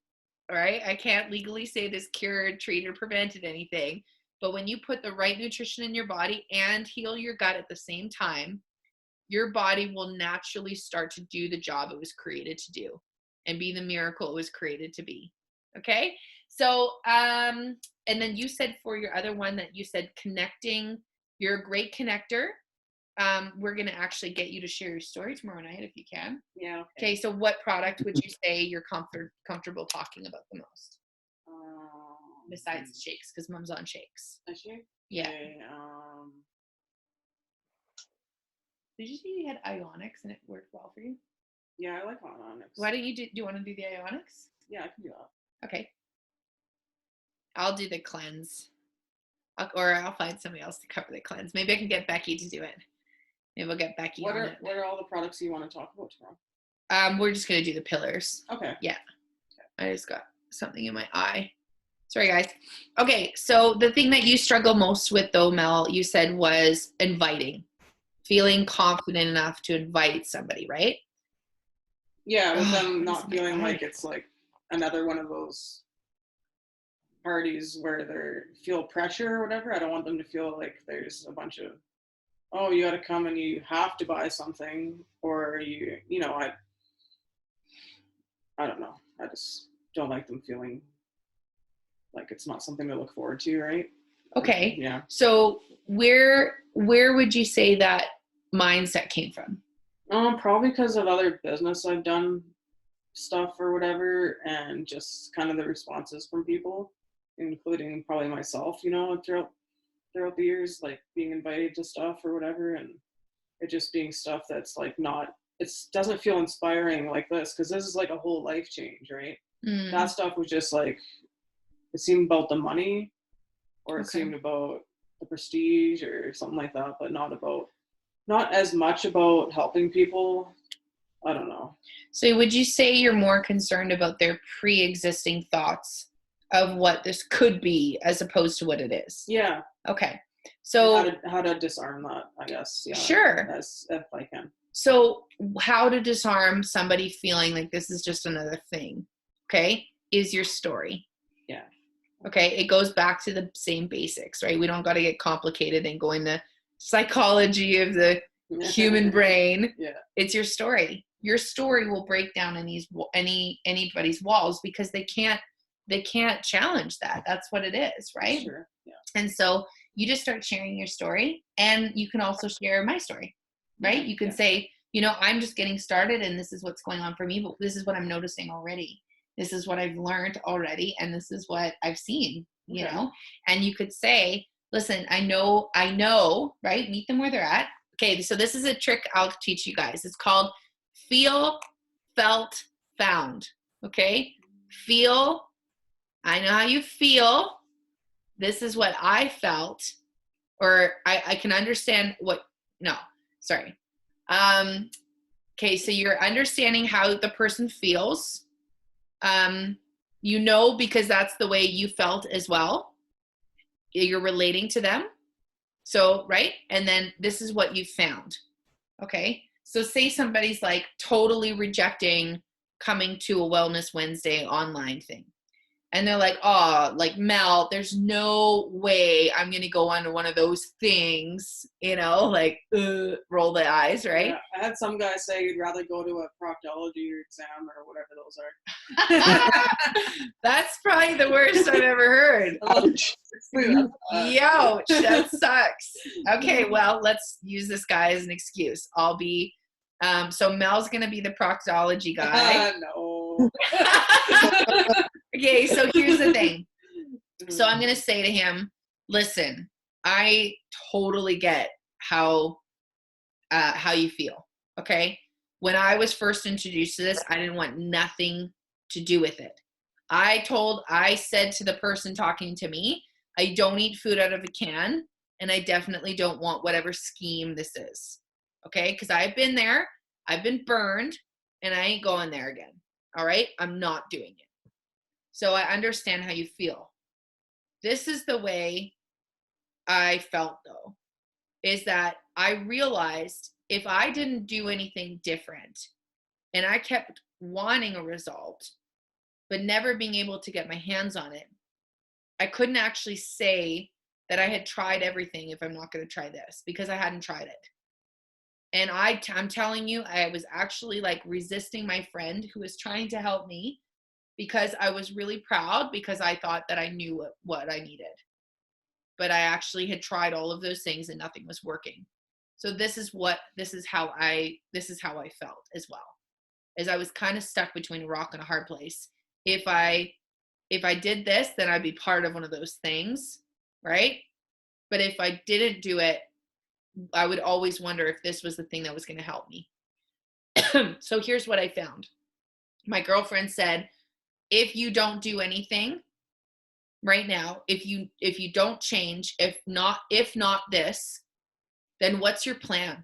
[SPEAKER 1] all right, I can't legally say this cured, treated, prevented anything, but when you put the right nutrition in your body and heal your gut at the same time, your body will naturally start to do the job it was created to do and be the miracle it was created to be. Okay. So, and then you said for your other one that you said connecting, you're a great connector. We're going to actually get you to share your story tomorrow night if you can.
[SPEAKER 3] Yeah.
[SPEAKER 1] Okay. So what product would you say you're comfortable talking about the most? Besides shakes, because Mom's on shakes.
[SPEAKER 3] Is she?
[SPEAKER 1] Yeah.
[SPEAKER 3] Okay,
[SPEAKER 1] Did you say you had Ionics and it worked well for you?
[SPEAKER 3] yeah, I like Onyx.
[SPEAKER 1] Why don't you do you want to do the Ionics?
[SPEAKER 3] Yeah, I can do that.
[SPEAKER 1] Okay. I'll do the cleanse. Or I'll find somebody else to cover the cleanse. Maybe I can get Becky to do it. Maybe we'll get Becky on it.
[SPEAKER 3] What are all the products you want to talk about tomorrow?
[SPEAKER 1] We're just going to do the pillars.
[SPEAKER 3] Okay.
[SPEAKER 1] Yeah. I just got something in my eye. Sorry, guys. Okay, so the thing that you struggle most with, though, Mel, you said was inviting. Feeling confident enough to invite somebody, right?
[SPEAKER 3] Yeah, with them not feeling like it's like another one of those parties where they feel pressure or whatever. I don't want them to feel like there's a bunch of, oh, you got to come and you have to buy something, or I don't know. I just don't like them feeling like it's not something to look forward to, right?
[SPEAKER 1] Okay.
[SPEAKER 3] Yeah.
[SPEAKER 1] So where would you say that mindset came from?
[SPEAKER 3] Probably because of other business I've done stuff or whatever, and just kind of the responses from people, including probably myself, throughout the years, like being invited to stuff or whatever, and it just being stuff that's like it doesn't feel inspiring like this, because this is like a whole life change, right? That stuff was just like, it seemed about the money, or it seemed about the prestige or something like that, but not as much about helping people. I don't know. So
[SPEAKER 1] would you say you're more concerned about their pre-existing thoughts of what this could be as opposed to what it is?
[SPEAKER 3] Yeah.
[SPEAKER 1] Okay. So
[SPEAKER 3] how to disarm that, I guess. Yeah.
[SPEAKER 1] Sure.
[SPEAKER 3] If I can.
[SPEAKER 1] So how to disarm somebody feeling like this is just another thing, okay, is your story.
[SPEAKER 3] Yeah.
[SPEAKER 1] Okay. It goes back to the same basics, right? We don't got to get complicated and go into psychology of the human brain.
[SPEAKER 3] Yeah.
[SPEAKER 1] It's your story. Your story will break down anybody's walls, because they can't challenge that. That's what it is, right?
[SPEAKER 3] Sure. Yeah.
[SPEAKER 1] And so you just start sharing your story, and you can also share my story, right? You can say, you know, I'm just getting started and this is what's going on for me, but this is what I'm noticing already. This is what I've learned already. And this is what I've seen, you know, and you could say, listen, I know, right? Meet them where they're at. Okay. So this is a trick I'll teach you guys. It's called feel, felt, found. Okay. Feel. I know how you feel. This is what I felt, or I can understand what, no, sorry. Okay, so you're understanding how the person feels. You know, because that's the way you felt as well. You're relating to them. So, right? And then this is what you found. Okay. So say somebody's like totally rejecting coming to a Wellness Wednesday online thing. And they're like, oh, like, Mel, there's no way I'm going to go on to one of those things, you know, like, roll the eyes, right?
[SPEAKER 3] Yeah, I had some guy say you'd rather go to a proctology exam or whatever those are.
[SPEAKER 1] That's probably the worst I've ever heard.
[SPEAKER 5] Ouch.
[SPEAKER 1] Yo, that sucks. Okay, well, let's use this guy as an excuse. I'll be, so Mel's going to be the proctology guy.
[SPEAKER 3] No.
[SPEAKER 1] Okay, so here's the thing. So I'm going to say to him, listen, I totally get how you feel, okay? When I was first introduced to this, I didn't want nothing to do with it. I said to the person talking to me, I don't eat food out of a can, and I definitely don't want whatever scheme this is, okay? Because I've been there, I've been burned, and I ain't going there again, all right? I'm not doing it. So I understand how you feel. This is the way I felt, though, is that I realized if I didn't do anything different and I kept wanting a result, but never being able to get my hands on it, I couldn't actually say that I had tried everything if I'm not going to try this, because I hadn't tried it. And I'm telling you, I was actually like resisting my friend who was trying to help me, because I was really proud, because I thought that I knew what I needed. But I actually had tried all of those things and nothing was working. So this is how I felt as well. As I was kind of stuck between a rock and a hard place. If I did this, then I'd be part of one of those things, right? But if I didn't do it, I would always wonder if this was the thing that was going to help me. So here's what I found. My girlfriend said, if you don't do anything right now, if you don't change, if not this, then what's your plan?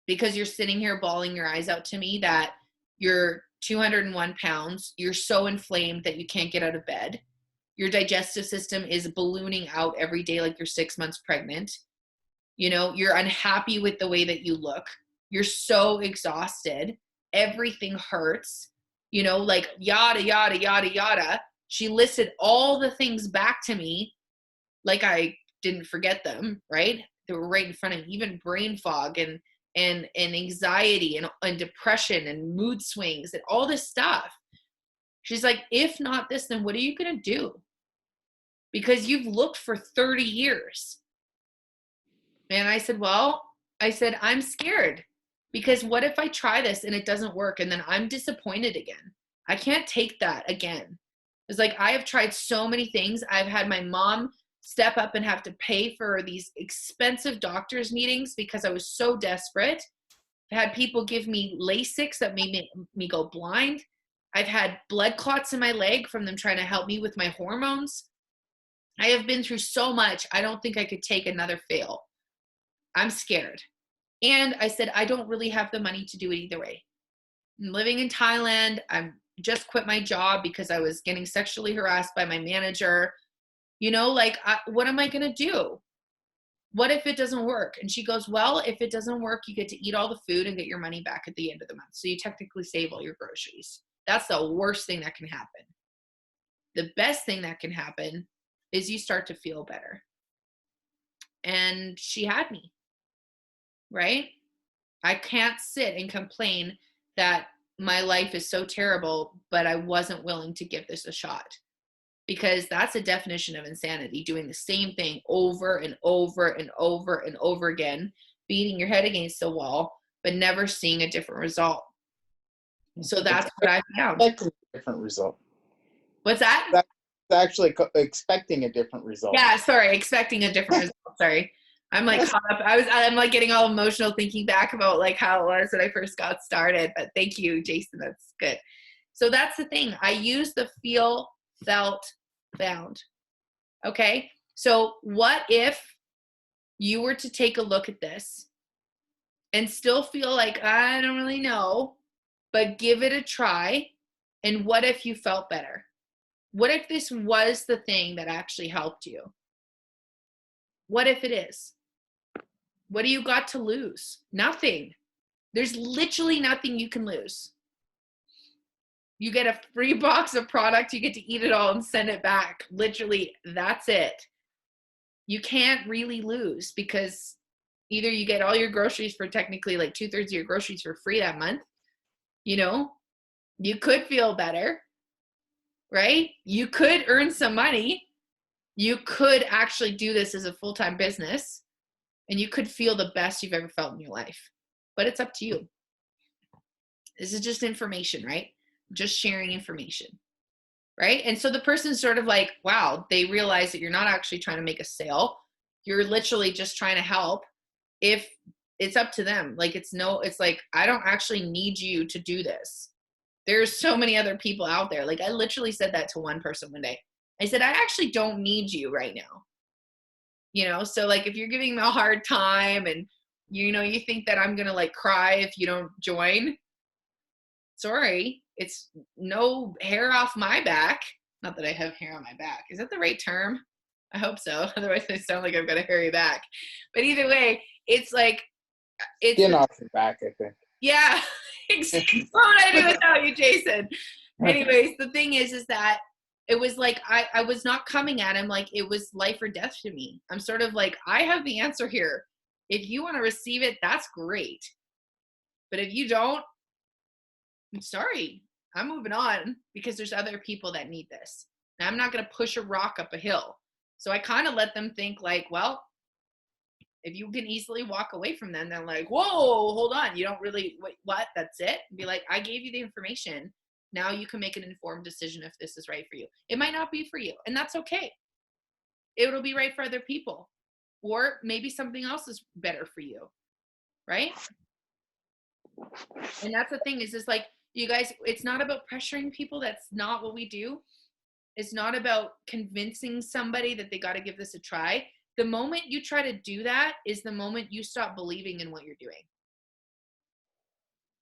[SPEAKER 1] Because you're sitting here bawling your eyes out to me that you're 201 pounds, you're so inflamed that you can't get out of bed. Your digestive system is ballooning out every day like you're 6 months pregnant. You know, you're unhappy with the way that you look. You're so exhausted. Everything hurts. You know, like yada, yada, yada, yada. She listed all the things back to me like I didn't forget them, right? They were right in front of me. Even brain fog and anxiety and depression and mood swings and all this stuff. She's like, if not this, then what are you going to do? Because you've looked for 30 years. And I said, I'm scared. Because what if I try this and it doesn't work and then I'm disappointed again? I can't take that again. It's like, I have tried so many things. I've had my mom step up and have to pay for these expensive doctor's meetings because I was so desperate. I had people give me Lasix that made me go blind. I've had blood clots in my leg from them trying to help me with my hormones. I have been through so much. I don't think I could take another fail. I'm scared. And I said, I don't really have the money to do it either way. I'm living in Thailand. I'm just quit my job because I was getting sexually harassed by my manager. You know, like, what am I going to do? What if it doesn't work? And she goes, well, if it doesn't work, you get to eat all the food and get your money back at the end of the month. So you technically save all your groceries. That's the worst thing that can happen. The best thing that can happen is you start to feel better. And she had me, right? I can't sit and complain that my life is so terrible, but I wasn't willing to give this a shot. Because that's a definition of insanity, doing the same thing over and over and over and over again, beating your head against the wall, but never seeing a different result. So that's what I found.
[SPEAKER 5] Expecting a different result.
[SPEAKER 1] What's that?
[SPEAKER 5] That's actually expecting a different result.
[SPEAKER 1] Yeah, sorry, expecting a different result. Sorry. I'm like caught up. I'm like getting all emotional thinking back about like how it was when I first got started. But thank you, Jason. That's good. So that's the thing. I use the feel, felt, found. Okay. So what if you were to take a look at this and still feel like, I don't really know, but give it a try. And what if you felt better? What if this was the thing that actually helped you? What if it is? What do you got to lose? Nothing. There's literally nothing you can lose. You get a free box of product, you get to eat it all and send it back. Literally, that's it. You can't really lose because either you get all your groceries for technically like 2/3 of your groceries for free that month. You know, you could feel better, right? You could earn some money. You could actually do this as a full-time business, and you could feel the best you've ever felt in your life. But it's up to you. This is just information, right? Just sharing information, right? And so the person's sort of like, wow, they realize that you're not actually trying to make a sale. You're literally just trying to help. If it's up to them, like it's like, I don't actually need you to do this. There's so many other people out there. Like I literally said that to one person one day. I said, I actually don't need you right now. You know, so like if you're giving me a hard time and you think that I'm going to like cry if you don't join, sorry, it's no hair off my back. Not that I have hair on my back. Is that the right term? I hope so. Otherwise I sound like I've got a hairy back. But either way, it's like, it's
[SPEAKER 5] Skin off your back, I think.
[SPEAKER 1] Yeah. What would I do without you, Jason? Anyways, the thing is that it was like, I was not coming at him like it was life or death to me. I'm sort of like, I have the answer here. If you want to receive it, that's great. But if you don't, I'm sorry, I'm moving on because there's other people that need this. And I'm not going to push a rock up a hill. So I kind of let them think like, well, if you can easily walk away from them, they're like, whoa, hold on. You don't really, wait, what? That's it? And be like, I gave you the information. Now you can make an informed decision if this is right for you. It might not be for you, and that's okay. It'll be right for other people. Or maybe something else is better for you, right? And that's the thing is like, you guys, it's not about pressuring people. That's not what we do. It's not about convincing somebody that they got to give this a try. The moment you try to do that is the moment you stop believing in what you're doing.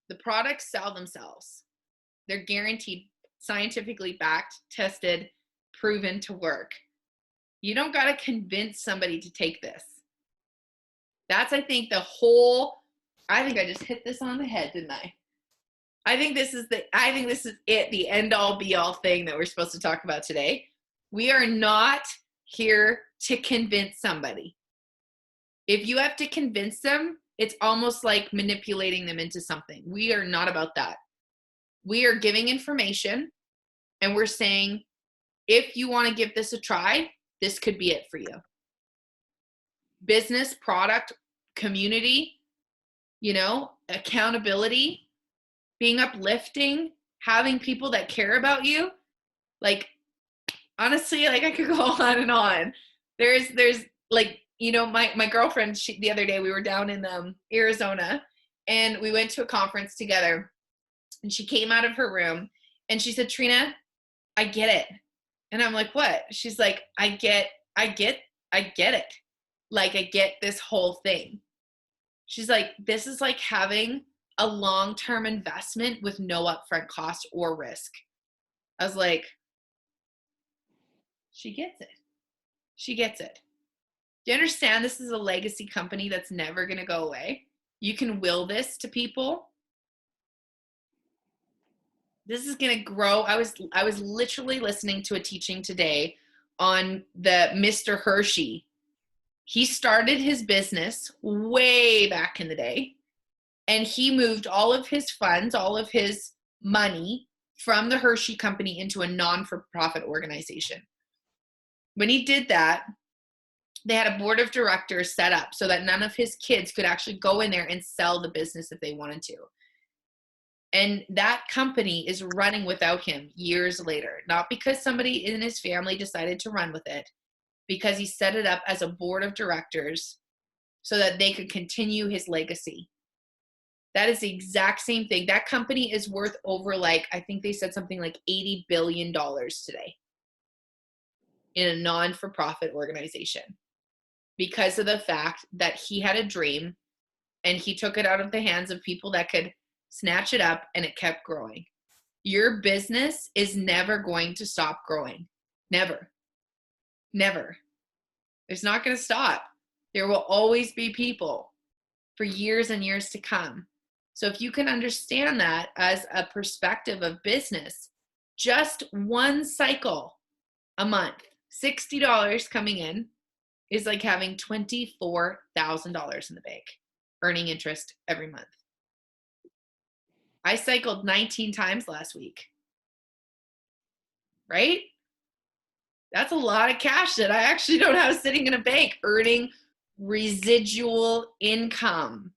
[SPEAKER 1] The products sell themselves. They're guaranteed, scientifically backed, tested, proven to work. You don't got to convince somebody to take this. That's, I think, I think I just hit this on the head, didn't I? I think this is it, the end all be all thing that we're supposed to talk about today. We are not here to convince somebody. If you have to convince them, it's almost like manipulating them into something. We are not about that. We are giving information and we're saying, if you want to give this a try, this could be it for you. Business, product, community, accountability, being uplifting, having people that care about you. Like, honestly, like I could go on and on. There's like, my girlfriend, the other day we were down in Arizona and we went to a conference together and she came out of her room and she said, Trina, I get it. And I'm like, what? She's like, I get it. Like, I get this whole thing. She's like, this is like having a long-term investment with no upfront cost or risk. I was like, she gets it. She gets it. Do you understand this is a legacy company that's never going to go away? You can will this to people. This is going to grow. I was literally listening to a teaching today on the Mr. Hershey. He started his business way back in the day, and he moved all of his funds, all of his money from the Hershey company into a non-for-profit organization. When he did that, they had a board of directors set up so that none of his kids could actually go in there and sell the business if they wanted to. And that company is running without him years later, not because somebody in his family decided to run with it, because he set it up as a board of directors so that they could continue his legacy. That is the exact same thing. That company is worth over, like, I think they said something like $80 billion today in a non-for-profit organization, because of the fact that he had a dream and he took it out of the hands of people that could snatch it up, and it kept growing. Your business is never going to stop growing. Never. Never. It's not going to stop. There will always be people for years and years to come. So if you can understand that as a perspective of business, just one cycle a month, $60 coming in, is like having $24,000 in the bank, earning interest every month. I cycled 19 times last week, right? That's a lot of cash that I actually don't have sitting in a bank, earning residual income.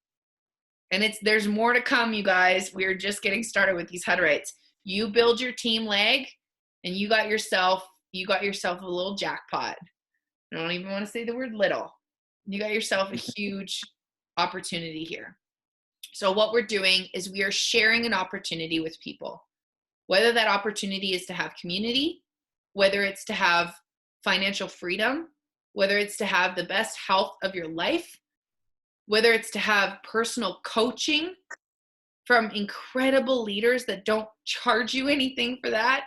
[SPEAKER 1] And there's more to come, you guys. We're just getting started with these Hutterites. You build your team leg, and you got yourself a little jackpot. I don't even want to say the word little. You got yourself a huge opportunity here. So what we're doing is we are sharing an opportunity with people, whether that opportunity is to have community, whether it's to have financial freedom, whether it's to have the best health of your life, whether it's to have personal coaching from incredible leaders that don't charge you anything for that.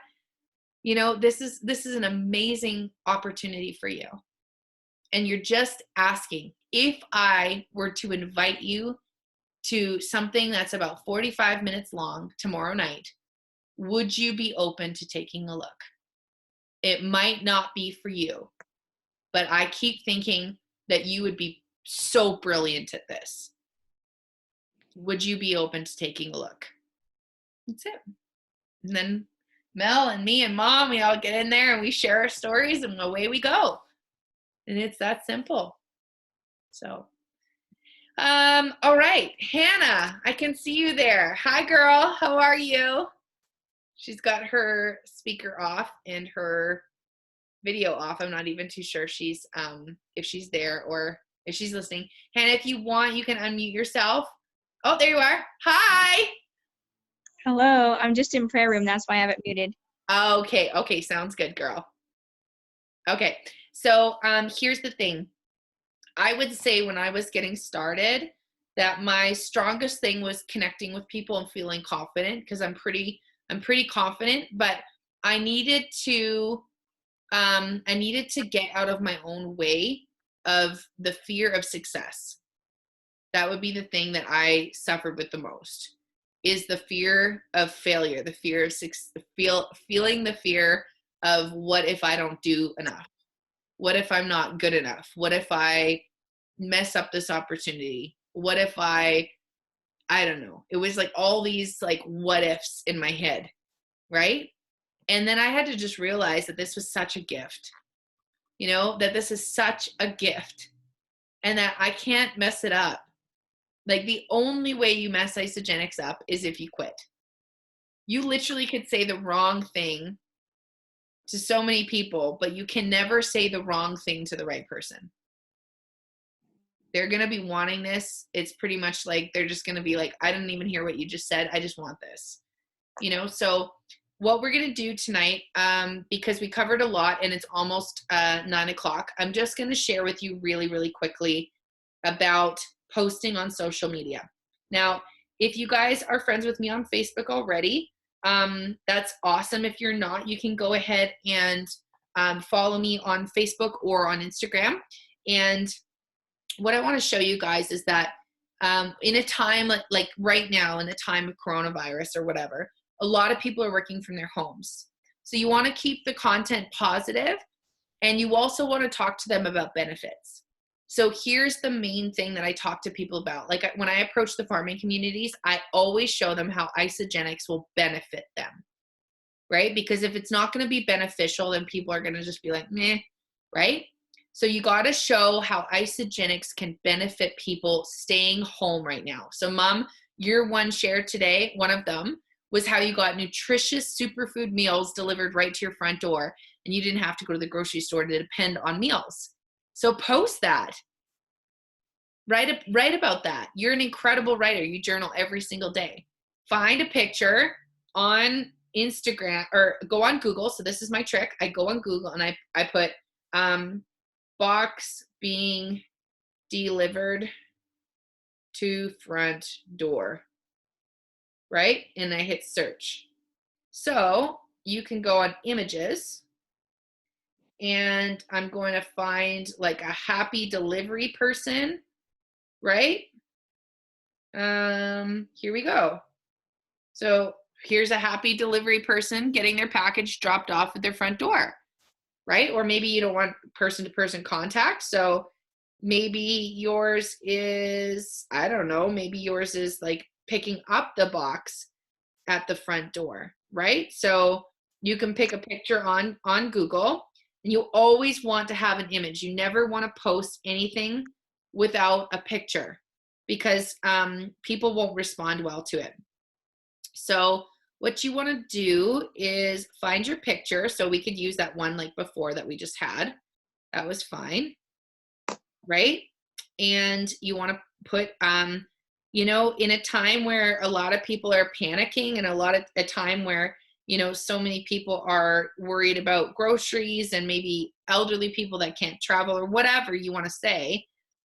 [SPEAKER 1] You know, this is an amazing opportunity for you. And you're just asking, if I were to invite you to something that's about 45 minutes long tomorrow night, would you be open to taking a look? It might not be for you, but I keep thinking that you would be so brilliant at this. Would you be open to taking a look? That's it. And then Mel and me and Mom, we all get in there and we share our stories, and away we go. And it's that simple. So all right, Hannah, I can see you there. Hi, girl. How are you? She's got her speaker off and her video off. I'm not even too sure if she's there or if she's listening. Hannah, if you want, you can unmute yourself. Oh, there you are. Hi.
[SPEAKER 6] Hello. I'm just in prayer room. That's why I have it muted.
[SPEAKER 1] Okay. Sounds good, girl. Okay. So here's the thing. I would say when I was getting started that my strongest thing was connecting with people and feeling confident, because I'm pretty confident, but I needed to get out of my own way of the fear of success. That would be the thing that I suffered with the most, is the fear of failure, the fear of feeling the fear of what if I don't do enough? What if I'm not good enough? What if I mess up this opportunity? What if I don't know. It was like all these like what ifs in my head, right? And then I had to just realize that this was such a gift, you know, that this is such a gift and that I can't mess it up. Like the only way you mess Isagenix up is if you quit. You literally could say the wrong thing to so many people, but you can never say the wrong thing to the right person. They're going to be wanting this. It's pretty much like, they're just going to be like, I didn't even hear what you just said. I just want this, you know? So what we're going to do tonight, because we covered a lot and it's almost 9:00, I'm just going to share with you really, really quickly about posting on social media. Now, if you guys are friends with me on Facebook already, that's awesome. If you're not, you can go ahead and follow me on Facebook or on Instagram. And what I want to show you guys is that in a time like right now, in a time of coronavirus or whatever, a lot of people are working from their homes. So you want to keep the content positive, and you also want to talk to them about benefits. So here's the main thing that I talk to people about. Like when I approach the farming communities, I always show them how Isagenix will benefit them, right? Because if it's not going to be beneficial, then people are going to just be like, meh, right? So you got to show how Isagenix can benefit people staying home right now. So Mom, your one share today, one of them, was how you got nutritious superfood meals delivered right to your front door, and you didn't have to go to the grocery store to depend on meals. So post that. Write about that. You're an incredible writer. You journal every single day. Find a picture on Instagram or go on Google. So this is my trick. I go on Google and I put box being delivered to front door, right? And I hit search. So you can go on images and I'm going to find like a happy delivery person, right? Here we go. So here's a happy delivery person getting their package dropped off at their front door, right? Or maybe you don't want person-to-person contact. So maybe yours is, I don't know, maybe yours is like picking up the box at the front door, right? So you can pick a picture on Google, and you always want to have an image. You never want to post anything without a picture because people won't respond well to it. So what you want to do is find your picture. So we could use that one like before that we just had. That was fine, right? And you want to put, you know, in a time where a lot of people are panicking and a time where, you know, so many people are worried about groceries and maybe elderly people that can't travel or whatever you want to say.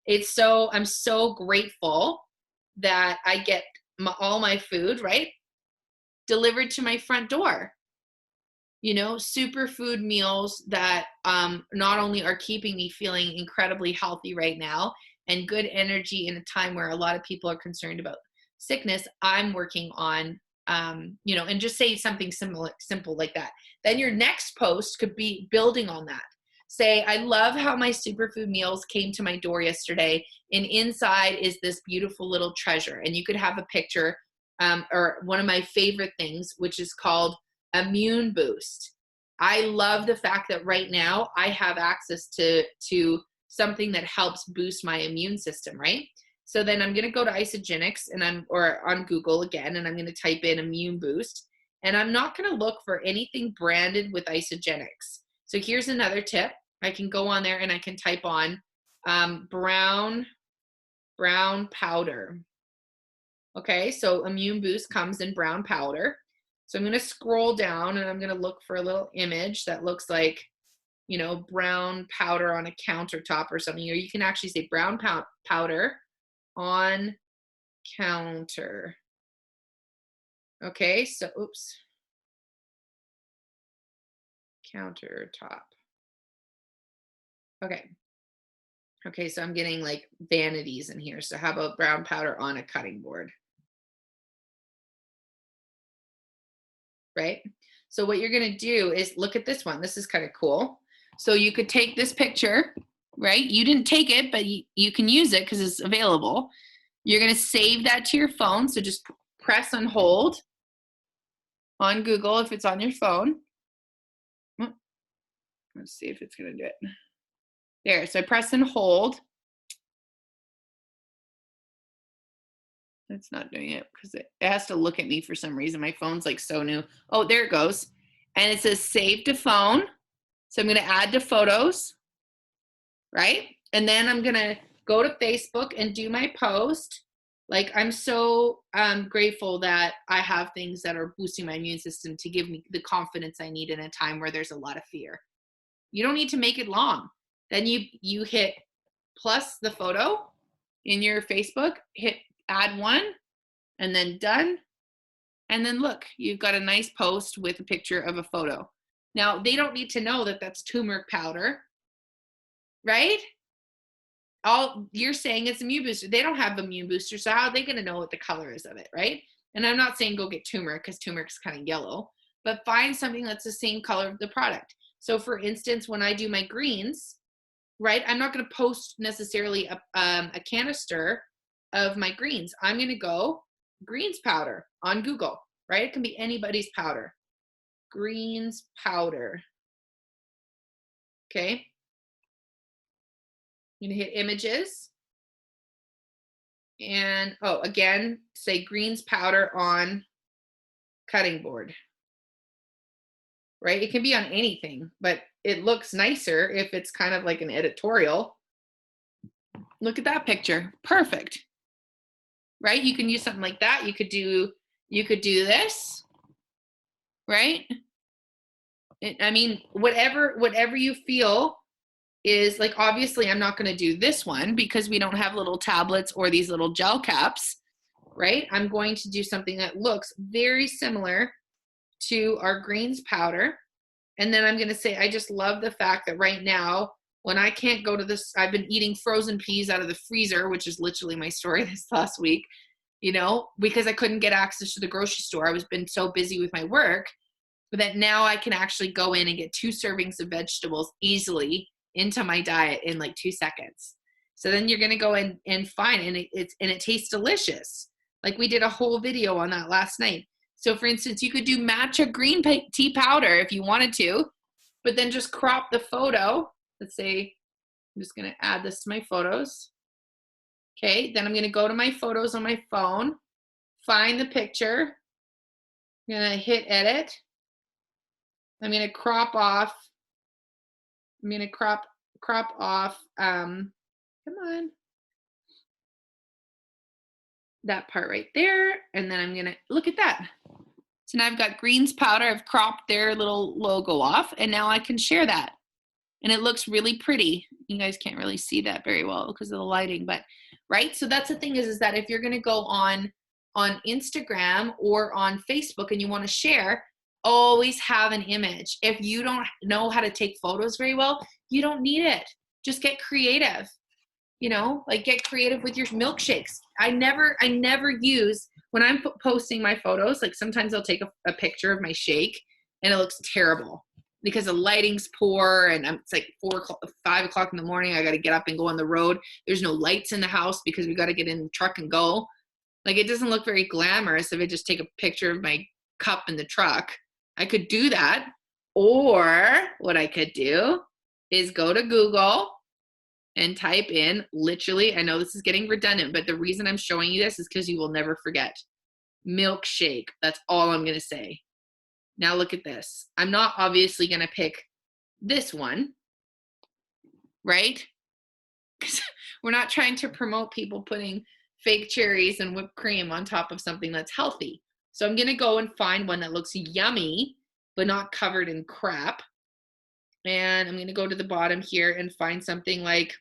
[SPEAKER 1] I'm so grateful that I get all my food, right, delivered to my front door. You know, superfood meals that not only are keeping me feeling incredibly healthy right now and good energy in a time where a lot of people are concerned about sickness, I'm working on, you know, and just say something simple like that. Then your next post could be building on that. Say, I love how my superfood meals came to my door yesterday, and inside is this beautiful little treasure. And you could have a picture or one of my favorite things, which is called Immune Boost. I love the fact that right now I have access to something that helps boost my immune system, right? So then I'm going to go to Isagenix or on Google again, and I'm going to type in Immune Boost, and I'm not going to look for anything branded with Isagenix. So here's another tip. I can go on there and I can type on brown powder. Okay, so Immune Boost comes in brown powder. So I'm going to scroll down and I'm going to look for a little image that looks like, you know, brown powder on a countertop or something. Or you can actually say brown powder on counter. Okay, so, oops. Countertop. Okay, so I'm getting like vanities in here. So how about brown powder on a cutting board? Right? So what you're going to do is look at this one. This is kind of cool. So you could take this picture, right? You didn't take it, but you can use it because it's available. You're going to save that to your phone. So just press and hold on Google if it's on your phone. Let's see if it's going to do it. There, so I press and hold. It's not doing it because it has to look at me for some reason. My phone's like so new. Oh, there it goes. And it says save to phone. So I'm going to add to photos, right? And then I'm going to go to Facebook and do my post. Like, I'm so grateful that I have things that are boosting my immune system to give me the confidence I need in a time where there's a lot of fear. You don't need to make it long. Then you hit plus the photo in your Facebook, hit add one, and then done. And then look, you've got a nice post with a picture of a photo. Now, they don't need to know that that's turmeric powder, right? All you're saying is immune booster. They don't have immune booster, so how are they going to know what the color is of it, right? And I'm not saying go get turmeric because turmeric is kind of yellow, but find something that's the same color of the product. So for instance, when I do my greens, right, I'm not going to post necessarily a canister of my greens. I'm going to go greens powder on Google, right? It can be anybody's powder. Greens powder. Okay. I'm gonna hit images. And, oh, again, say greens powder on cutting board, right? It can be on anything, but it looks nicer if it's kind of like an editorial. Look at that picture. Perfect. Right? You can use something like that. You could do this, right? I mean, whatever you feel is like, obviously I'm not going to do this one because we don't have little tablets or these little gel caps, right? I'm going to do something that looks very similar to our greens powder. And then I'm going to say, I just love the fact that right now, when I can't go to this, I've been eating frozen peas out of the freezer, which is literally my story this last week, you know, because I couldn't get access to the grocery store. I was been so busy with my work, but that now I can actually go in and get 2 servings of vegetables easily into my diet in like 2 seconds. So then you're going to go in and find, and it tastes delicious. Like we did a whole video on that last night. So for instance, you could do matcha green tea powder if you wanted to, but then just crop the photo. Let's say, I'm just going to add this to my photos. Okay, then I'm going to go to my photos on my phone, find the picture. I'm going to hit edit. I'm going to crop off. I'm going to crop off, come on, that part right there. And then I'm going to look at that. So now I've got greens powder. I've cropped their little logo off, and now I can share that. And it looks really pretty. You guys can't really see that very well because of the lighting, but right. So that's the thing is that if you're going to go on Instagram or on Facebook and you want to share, always have an image. If you don't know how to take photos very well, you don't need it. Just get creative, you know, like get creative with your milkshakes. I never use, when I'm posting my photos, like sometimes I'll take a picture of my shake and it looks terrible because the lighting's poor and it's like 5 o'clock in the morning. I got to get up and go on the road. There's no lights in the house because we got to get in the truck and go. Like it doesn't look very glamorous if I just take a picture of my cup in the truck. I could do that. Or what I could do is go to Google and type in, literally, I know this is getting redundant, but the reason I'm showing you this is because you will never forget. Milkshake. That's all I'm going to say. Now look at this. I'm not obviously going to pick this one, right? Because we're not trying to promote people putting fake cherries and whipped cream on top of something that's healthy. So I'm going to go and find one that looks yummy, but not covered in crap. And I'm going to go to the bottom here and find something like,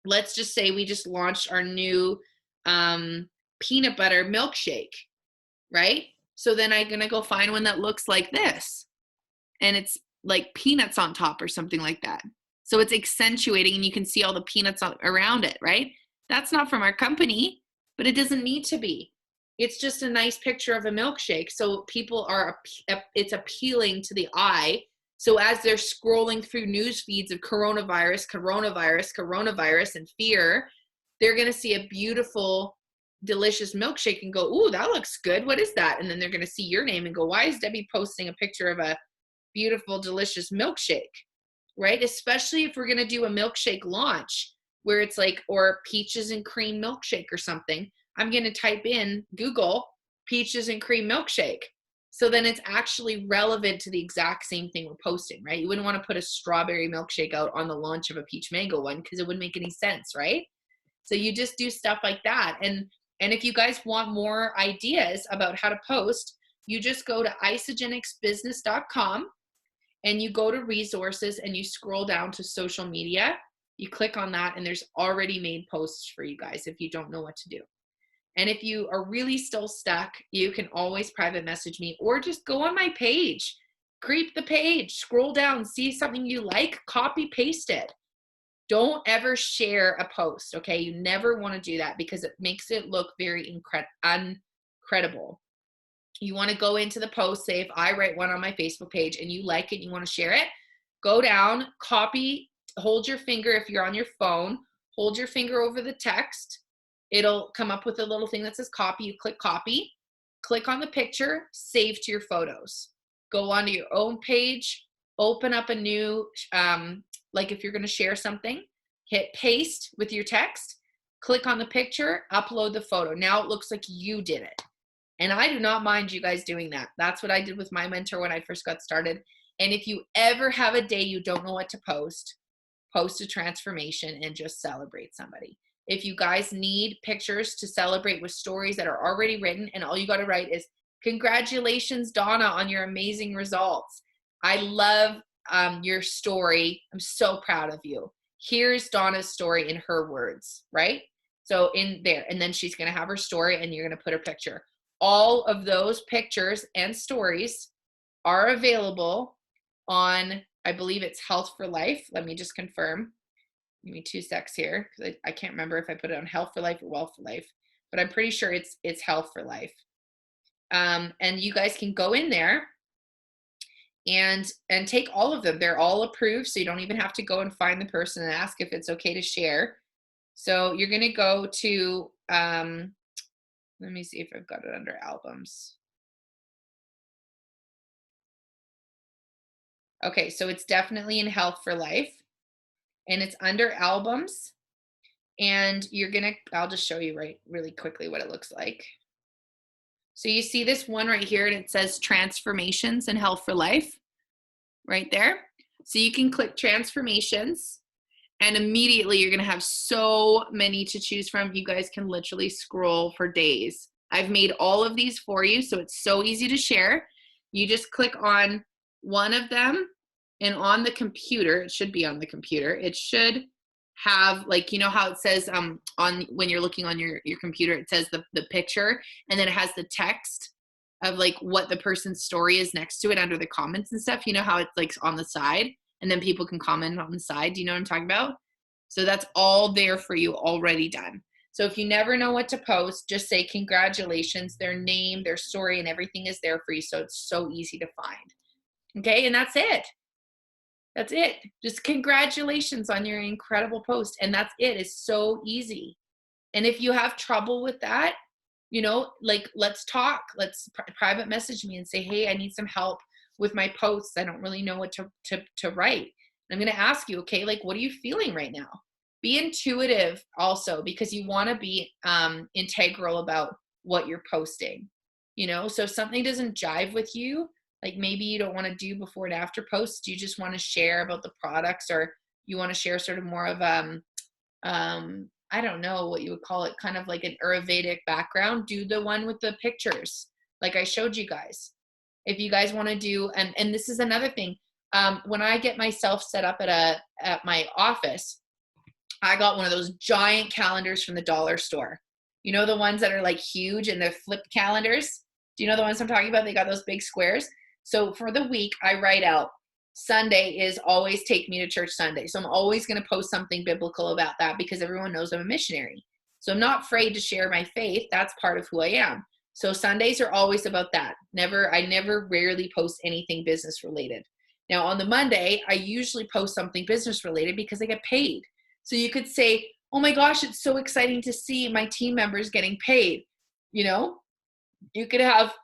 [SPEAKER 1] let's just say we just launched our new peanut butter milkshake, right? So then I'm going to go find one that looks like this. And it's like peanuts on top or something like that. So it's accentuating and you can see all the peanuts around it, right? That's not from our company, but it doesn't need to be. It's just a nice picture of a milkshake. So people it's appealing to the eye. So as they're scrolling through news feeds of coronavirus, and fear, they're going to see a beautiful, delicious milkshake and go, ooh, that looks good. What is that? And then they're going to see your name and go, why is Debbie posting a picture of a beautiful, delicious milkshake, right? Especially if we're going to do a milkshake launch where it's like, or peaches and cream milkshake or something. I'm going to type in Google peaches and cream milkshake. So then it's actually relevant to the exact same thing we're posting, right? You wouldn't want to put a strawberry milkshake out on the launch of a peach mango one because it wouldn't make any sense, right? So you just do stuff like that. And if you guys want more ideas about how to post, you just go to isagenixbusiness.com and you go to resources and you scroll down to social media. You click on that and there's already made posts for you guys if you don't know what to do. And if you are really still stuck, you can always private message me or just go on my page, creep the page, scroll down, see something you like, copy, paste it. Don't ever share a post, okay? You never want to do that because it makes it look very uncredible. You want to go into the post, say if I write one on my Facebook page and you like it, you want to share it, go down, copy, hold your finger if you're on your phone, hold your finger over the text. It'll come up with a little thing that says copy. You click copy, click on the picture, save to your photos. Go onto your own page, open up a new, like if you're going to share something, hit paste with your text, click on the picture, upload the photo. Now it looks like you did it. And I do not mind you guys doing that. That's what I did with my mentor when I first got started. And if you ever have a day you don't know what to post, post a transformation and just celebrate somebody. If you guys need pictures to celebrate with stories that are already written, and all you got to write is, congratulations, Donna, on your amazing results. I love your story. I'm so proud of you. Here's Donna's story in her words, right? So in there, and then she's going to have her story and you're going to put her picture. All of those pictures and stories are available on, I believe it's Health for Life. Let me just confirm. Give me 2 secs here, because I can't remember if I put it on Health for Life or Wealth for Life, but I'm pretty sure it's Health for Life. And you guys can go in there and take all of them. They're all approved, so you don't even have to go and find the person and ask if it's okay to share. So you're going to go to, let me see if I've got it under albums. Okay, so it's definitely in Health for Life, and it's under albums. And you're gonna, I'll just show you really quickly what it looks like. So you see this one right here, and it says Transformations in Health for Life right there. So you can click Transformations, and immediately you're gonna have so many to choose from. You guys can literally scroll for days. I've made all of these for you, so it's so easy to share. You just click on one of them, and on the computer, it should be on the computer, it should have, like, you know how it says on when you're looking on your computer, it says the picture, and then it has the text of like what the person's story is next to it under the comments and stuff. You know how it's like on the side, and then people can comment on the side. Do you know what I'm talking about? So that's all there for you, already done. So if you never know what to post, just say congratulations, their name, their story, and everything is there for you. So it's so easy to find. Okay, and that's it. That's it. Just congratulations on your incredible post. And that's it. It's so easy. And if you have trouble with that, you know, like, let's talk. Let's private message me and say, hey, I need some help with my posts. I don't really know what to write. I'm going to ask you, okay, like, what are you feeling right now? Be intuitive also, because you want to be integral about what you're posting. You know, so if something doesn't jive with you, like maybe you don't want to do before and after posts, you just want to share about the products, or you want to share sort of more of I don't know what you would call it, kind of like an Ayurvedic background, do the one with the pictures like I showed you guys. If you guys want to do, and this is another thing, when I get myself set up at my office, I got one of those giant calendars from the dollar store. You know, the ones that are like huge and they're flipped calendars. Do you know the ones I'm talking about? They got those big squares. So for the week, I write out, Sunday is always Take Me to Church Sunday. So I'm always going to post something biblical about that, because everyone knows I'm a missionary. So I'm not afraid to share my faith. That's part of who I am. So Sundays are always about that. I rarely post anything business related. Now on the Monday, I usually post something business related because I get paid. So you could say, oh my gosh, it's so exciting to see my team members getting paid. You know, you could have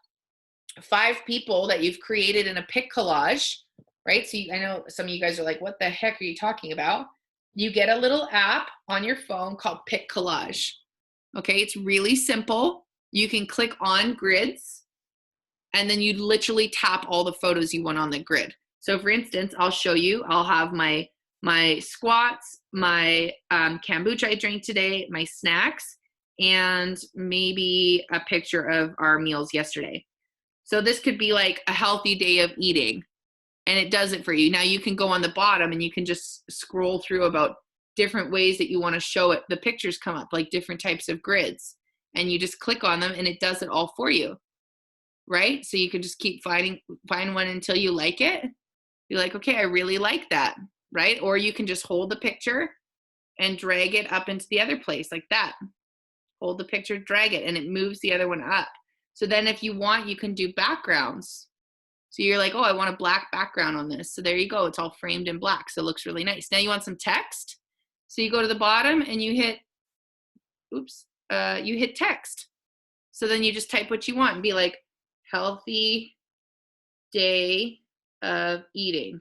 [SPEAKER 1] 5 people that you've created in a pic collage, right? So I know some of you guys are like, what the heck are you talking about? You get a little app on your phone called Pic Collage. Okay, it's really simple. You can click on grids, and then you literally tap all the photos you want on the grid. So for instance, I'll show you, I'll have my squats, my kombucha I drank today, my snacks, and maybe a picture of our meals yesterday. So this could be like a healthy day of eating, and it does it for you. Now you can go on the bottom and you can just scroll through about different ways that you want to show it. The pictures come up like different types of grids, and you just click on them and it does it all for you, right? So you can just keep find one until you like it. You're like, okay, I really like that, right? Or you can just hold the picture and drag it up into the other place like that. Hold the picture, drag it, and it moves the other one up. So then if you want, you can do backgrounds. So you're like, oh, I want a black background on this. So there you go. It's all framed in black. So it looks really nice. Now you want some text. So you go to the bottom and you hit, you hit text. So then you just type what you want and be like, healthy day of eating.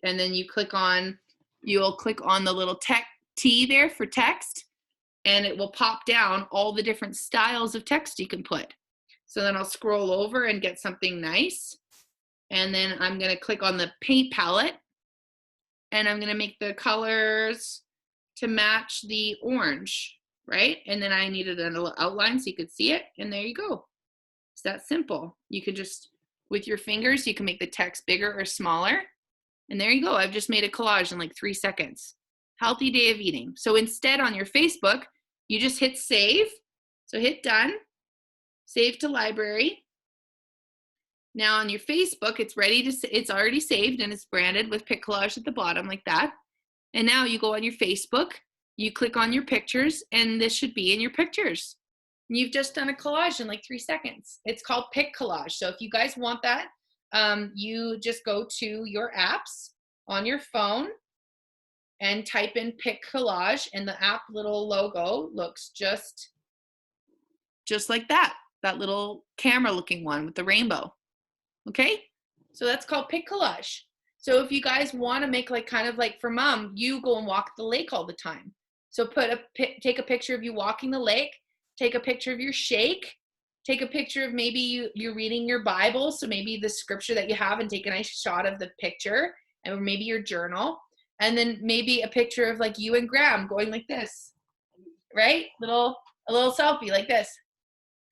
[SPEAKER 1] And then you click on you'll click on the little T there for text, and it will pop down all the different styles of text you can put. So then I'll scroll over and get something nice. And then I'm going to click on the paint palette, and I'm going to make the colors to match the orange, right? And then I needed a little outline so you could see it, and there you go. It's that simple. You could just, with your fingers, you can make the text bigger or smaller. And there you go. I've just made a collage in like 3 seconds. Healthy day of eating. So instead on your Facebook, you just hit save. So hit done, save to library. Now on your Facebook, it's already saved and it's branded with Pick Collage at the bottom like that. And now you go on your Facebook, you click on your pictures, and this should be in your pictures. And you've just done a collage in like 3 seconds. It's called Pick Collage. So if you guys want that, you just go to your apps on your phone and type in Pick Collage, and the app little logo looks just like that little camera looking one with the rainbow. Okay, so that's called Pick Collage. So if you guys want to make like kind of like for mom, you go and walk the lake all the time. So take a picture of you walking the lake, take a picture of your shake, take a picture of maybe you're reading your Bible, so maybe the scripture that you have, and take a nice shot of the picture, and maybe your journal, and then maybe a picture of like you and Graham going like this, right? A little selfie like this,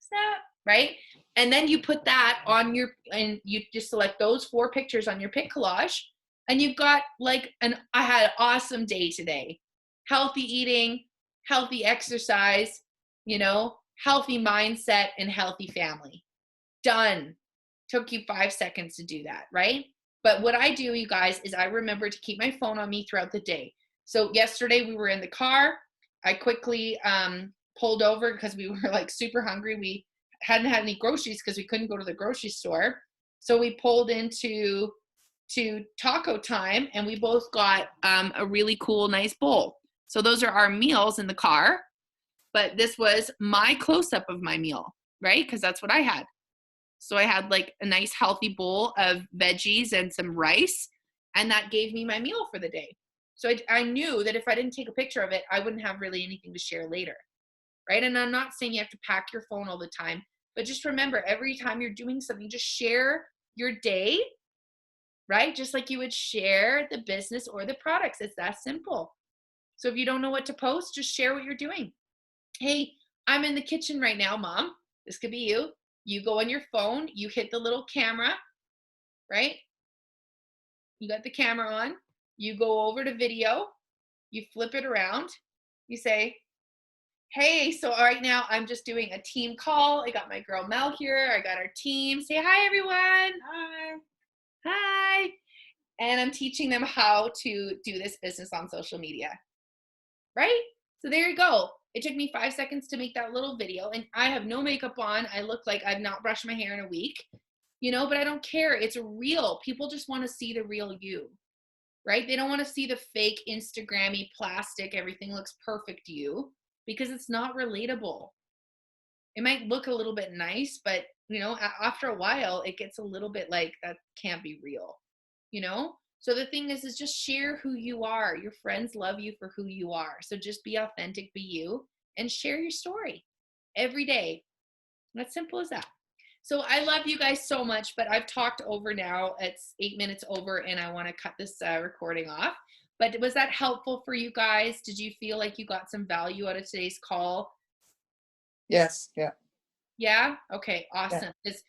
[SPEAKER 1] snap, right? And then you put that on and you just select those 4 pictures on your Pick Collage, and you've got like I had an awesome day today. Healthy eating, healthy exercise, healthy mindset, and healthy family. Done. Took you 5 seconds to do that, right? But what I do, you guys, is I remember to keep my phone on me throughout the day. So yesterday we were in the car. I quickly pulled over because we were like super hungry. We hadn't had any groceries because we couldn't go to the grocery store. So we pulled into Taco Time, and we both got a really cool, nice bowl. So those are our meals in the car. But this was my close-up of my meal, right? Because that's what I had. So I had like a nice healthy bowl of veggies and some rice, and that gave me my meal for the day. So I knew that if I didn't take a picture of it, I wouldn't have really anything to share later, right? And I'm not saying you have to pack your phone all the time, but just remember, every time you're doing something, just share your day, right? Just like you would share the business or the products. It's that simple. So if you don't know what to post, just share what you're doing. Hey, I'm in the kitchen right now, Mom. This could be you. You go on your phone, you hit the little camera, right? You got the camera on. You go over to video. You flip it around. You say, hey, so right now I'm just doing a team call. I got my girl Mel here. I got our team. Say hi, everyone.
[SPEAKER 3] Hi.
[SPEAKER 1] Hi. And I'm teaching them how to do this business on social media, right? So there you go. It took me 5 seconds to make that little video, and I have no makeup on. I look like I've not brushed my hair in a week, but I don't care. It's real. People just want to see the real you, right? They don't want to see the fake Instagram-y plastic, everything looks perfect you, because it's not relatable. It might look a little bit nice, but after a while, it gets a little bit like that can't be real, So the thing is just share who you are. Your friends love you for who you are. So just be authentic, be you, and share your story every day. As simple as that. So I love you guys so much, but I've talked over now. It's 8 minutes over, and I want to cut this recording off. But was that helpful for you guys? Did you feel like you got some value out of today's call?
[SPEAKER 5] Yes. Yeah.
[SPEAKER 1] Yeah? Okay, awesome. Because,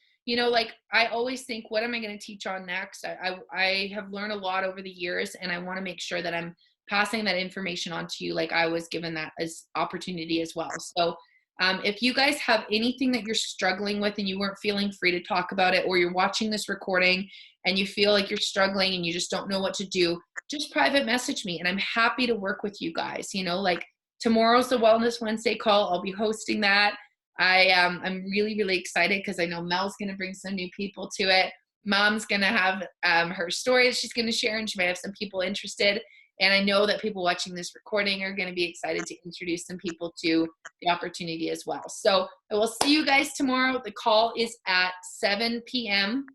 [SPEAKER 1] like I always think, what am I going to teach on next? I have learned a lot over the years, and I want to make sure that I'm passing that information on to you like I was given that as opportunity as well. So if you guys have anything that you're struggling with and you weren't feeling free to talk about it, or you're watching this recording and you feel like you're struggling and you just don't know what to do, just private message me, and I'm happy to work with you guys. Like tomorrow's the Wellness Wednesday call. I'll be hosting that. I'm really, really excited because I know Mel's going to bring some new people to it. Mom's going to have her stories she's going to share, and she might have some people interested. And I know that people watching this recording are going to be excited to introduce some people to the opportunity as well. So I will see you guys tomorrow. The call is at 7 p.m.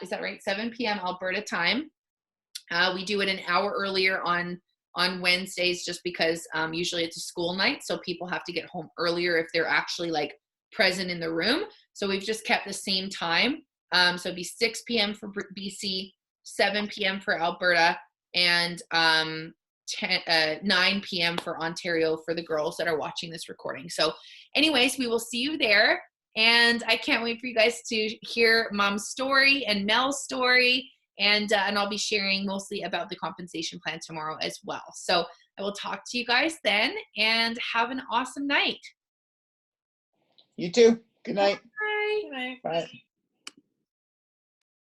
[SPEAKER 1] Is that right? 7 p.m. Alberta time. We do it an hour earlier on Wednesdays just because usually it's a school night, so people have to get home earlier if they're actually like present in the room. So we've just kept the same time. So it'd be 6 p.m. for BC, 7 p.m. for Alberta, and 9 p.m. for Ontario for the girls that are watching this recording. So anyways, we will see you there. And I can't wait for you guys to hear Mom's story and Mel's story. And I'll be sharing mostly about the compensation plan tomorrow as well. So I will talk to you guys then, and have an awesome night.
[SPEAKER 5] You too. Good night.
[SPEAKER 1] Bye.
[SPEAKER 3] Good night.
[SPEAKER 5] Bye.